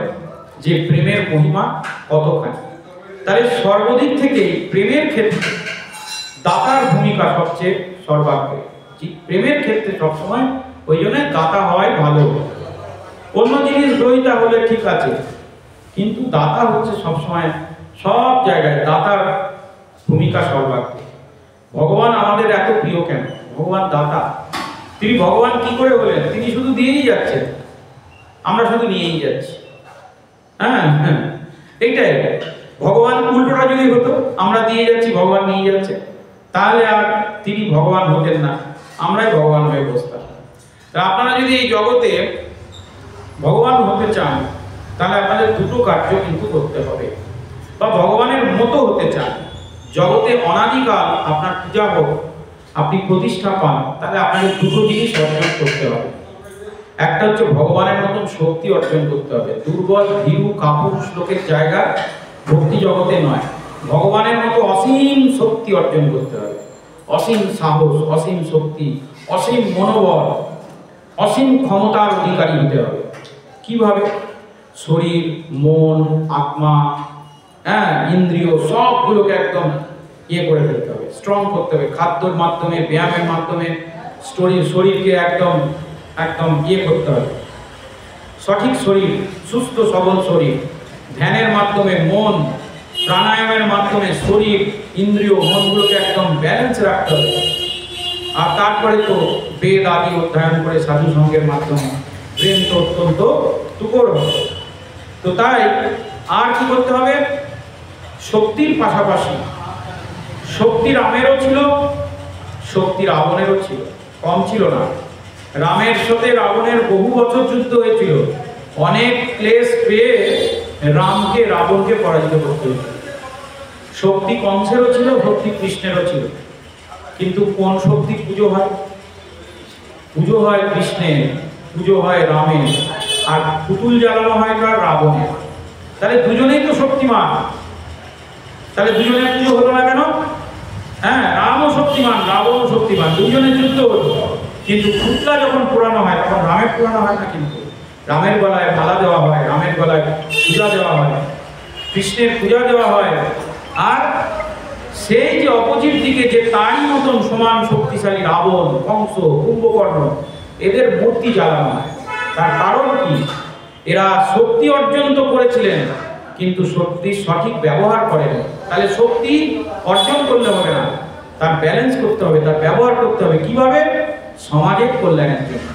যে প্রেমের মহিমা কতখানি। তাহলে সর্বদিক থেকে প্রেমের ক্ষেত্রে দাতার ভূমিকা সবচেয়ে সর্বাগ্রে। প্রেমের ক্ষেত্রে সবসময় ওই জন্য দাতা হওয়াই ভালো। অন্য জিনিস গ্রহিতা হলে ঠিক আছে, কিন্তু দাতা হচ্ছে সবসময় সব জায়গায় দাতার ভূমিকা সর্বাগ্রে। ভগবান আমাদের এত প্রিয় কেন? ভগবান দাতা। তিনি ভগবান কি করে হলেন? তিনি শুধু দিয়েই যাচ্ছেন, আমরা শুধু নিয়েই যাচ্ছি। হ্যাঁ হ্যাঁ, এইটাই। ভগবান উল্টোটা যদি হতো, আমরা দিয়ে যাচ্ছি ভগবান নিয়ে যাচ্ছে, তাহলে আর তিনি ভগবান হতেন না, আমরাই ভগবান হয়ে বসতাম। তা আপনারা যদি এই জগতে ভগবান হতে চান তাহলে আপনাদের দুটো কার্য কিন্তু করতে হবে। বা ভগবানের মতো হতে চান, জগতে অনাদিকাল আপনার পূজা হোক, আপনি প্রতিষ্ঠা পান, তাহলে আপনাকে দুটো জিনিস অর্জন করতে হবে। একটা হচ্ছে ভগবানের মতন শক্তি অর্জন করতে হবে। দুর্বল ভীরু কাপুরুষ লোকের জায়গা ভক্তি জগতে নয়। ভগবানের মতো অসীম শক্তি অর্জন করতে হবে, অসীম সাহস, অসীম শক্তি, অসীম মনোবল, অসীম ক্ষমতার অধিকারী হতে হবে। কিভাবে? শরীর, মন, আত্মা, হ্যাঁ, ইন্দ্রিয় সবগুলোকে একদম করে ফেলতে হবে, স্ট্রং করতে হবে। খাদ্যর মাধ্যমে, ব্যায়ামের মাধ্যমে শরীরকে একদম একদম করতে হবে। সঠিক শরীর, সুস্থ সবল শরীর। ধ্যানের মাধ্যমে মন, প্রাণায়ামের মাধ্যমে শরীর, ইন্দ্রিয়, মনগুলোকে একদম ব্যালেন্স রাখতে হবে। আর তারপরে তো বেদ আদি অধ্যয়ন করে সাধু সঙ্গের মাধ্যমে প্রেম তো অত্যন্ত তুকর হবে। তো তাই আর কি করতে হবে? শক্তির পাশাপাশি শক্তি রামেরও ছিল, শক্তি রাবণেরও ছিল, কম ছিল না। রামের সাথে রাবণের বহু বছর যুদ্ধ হয়েছিল, অনেক ক্লেশ পেয়ে রামকে রাবণকে পরাজিত করতে হয়েছিল। শক্তি কংসেরও ছিল, শক্তি কৃষ্ণেরও ছিল, কিন্তু কোন শক্তি পুজো হয়? পুজো হয় কৃষ্ণের, পুজো হয় রামের, আর পুতুল জ্বালানো হয় কার? রাবণের। তাহলে দুজনেই তো শক্তিমান, তাহলে দুজনের পুজো হলো না কেন? হ্যাঁ, রামও শক্তিমান, রাবণও শক্তিমান, দুজনের যুদ্ধ হলো, কিন্তু পুতলা যখন পুরানো হয় তখন রামের পুরানো হয় না। কিন্তু রামের গলায় মালা দেওয়া হয়, রামের গলায় পূজা দেওয়া হয়, কৃষ্ণের পূজা দেওয়া হয়। আর সেই যে অপোজিট দিকে যে তারই মতন সমান শক্তিশালী রাবণ, কংস, কুম্ভকর্ণ, এদের মূর্তি জ্বালানো হয়। তার কারণ কি? এরা শক্তি অর্জন তো করেছিলেন, কিন্তু শক্তির সঠিক ব্যবহার করেন। তাহলে শক্তি অর্জন করলে হবে না, তার ব্যালেন্স করতে হবে, তার ব্যবহার করতে হবে। কিভাবে? সমাজের কল্যাণের জন্য,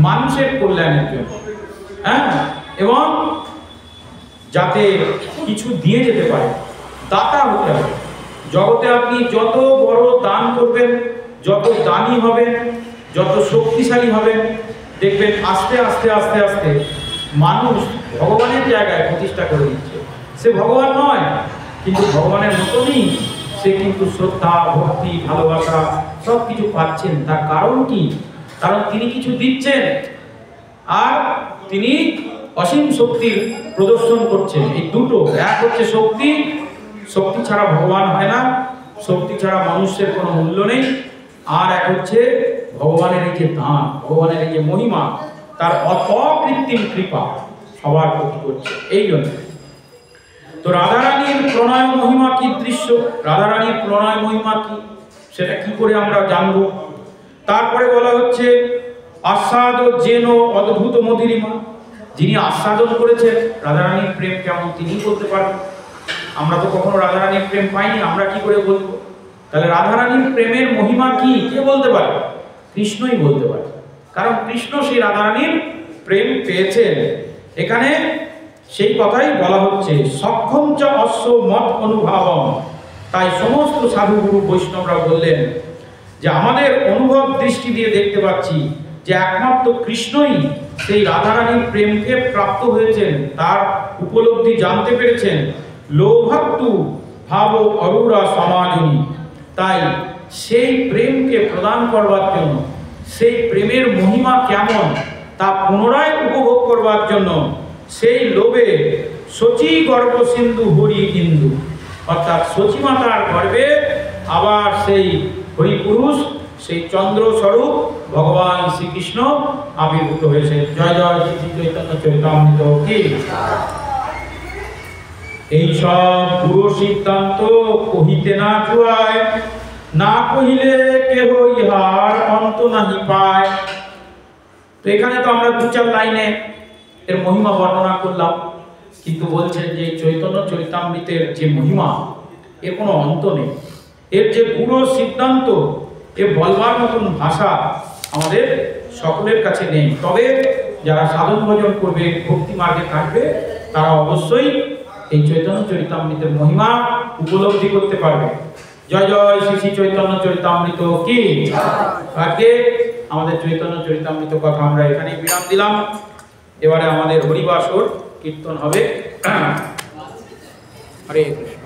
মানুষের কল্যাণের জন্য, হ্যাঁ, এবং যাতে কিছু দিয়ে যেতে পারে, দাতা হতে হবে। জগতে আপনি যত বড় দান করবেন, যত দানী হবেন, যত শক্তিশালী হবেন, দেখবেন আস্তে আস্তে আস্তে আস্তে মানুষ ভগবানের জায়গায় প্রতিষ্ঠা করে দিচ্ছে। সে ভগবান নয়, কিন্তু ভগবানের মতনই সে কিন্তু শ্রদ্ধা, ভক্তি, ভালোবাসা সব কিছু পাচ্ছেন। তার কারণ কি? কারণ তিনি কিছু দিচ্ছেন আর তিনি অসীম শক্তির প্রদর্শন করছেন। এই দুটো, এক হচ্ছে শক্তি, শক্তি ছাড়া ভগবান হয় না, শক্তি ছাড়া মানুষের কোনো মূল্য নেই। আর এক হচ্ছে ভগবানের এই যে দান, ভগবানের এই যে মহিমা, তার অকৃত্রিম কৃপা সবার প্রতি করছে। এই জন্য তো রাধারানীর প্রণয় মহিমা কি দৃশ্য, রাধারানীর প্রণয় মহিমা কি, সেটা কি করে আমরা জানবো? তারপরে বলা হচ্ছে আস্বাদ যেন অদ্ভুত মধুরিমা। যিনি আস্বাদন করেছেন রাধারানীর প্রেম কেমন তিনি বলতে পারবেন। আমরা তো কখনো রাধারানীর প্রেম পাইনি, আমরা কি করে বলবো? তাহলে রাধারানীর প্রেমের মহিমা কি কে বলতে পারে? কৃষ্ণই বলতে পারে, কারণ কৃষ্ণ সেই রাধারানীর প্রেম পেয়েছেন। এখানে সেই কথাই বলা হচ্ছে সক্ষম চ অশ্ব মত অনুভাবম। তাই সমস্ত সাধুগুরু বৈষ্ণবরা বললেন যে আমাদের অনুভব দৃষ্টি দিয়ে দেখতে পাচ্ছি যে একমাত্র কৃষ্ণই সেই রাধারানীর প্রেমকে প্রাপ্ত হয়েছেন, তার উপলব্ধি জানতে পেরেছেন। লোভাত্তু ভাব অরুরা সমাজনী। তাই সেই প্রেমকে প্রদান করবার জন্য, সেই প্রেমের মহিমা কেমন তা পুনরায় উপভোগ করবার জন্য সেই লোভে শচী গর্ভ সিন্ধু হরি ইন্দু, অর্থাৎ শচী মাতার গর্ভে আবার সেই হরিপুরুষ, সেই চন্দ্র স্বরূপ ভগবান শ্রীকৃষ্ণ আবির্ভূত হয়েছে। জয় জয় শ্রী চৈতন্য চরিতামৃত কি। এই সব পুরো সিদ্ধান্ত কহিতে না জুয়ায়, না কহিলে কেহ ইহার অন্ত নাহি পায়। তো এখানে তো আমরা দু চার লাইনে এর মহিমা বর্ণনা করলাম, কিন্তু বলছেন যে চৈতন্য চরিতামৃতের যে মহিমা এর কোনো অন্ত নেই, এর যে পুরো সিদ্ধান্ত এ বলবার মতন ভাষা আমাদের সকলের কাছে নেই। তবে যারা সাধন ভজন করবে, ভক্তি মার্গে থাকবে, তারা অবশ্যই এই চৈতন্য চরিতামৃতের মহিমা উপলব্ধি করতে পারবে। জয় জয় শ্রী শ্রী চৈতন্য চরিতামৃত কি। আজকে আমাদের চৈতন্য চরিতামৃত কথা আমরা এখানেই বিরাম দিলাম। এবারে আমাদের হরিবাসর কীর্তন হবে। হরে কৃষ্ণ।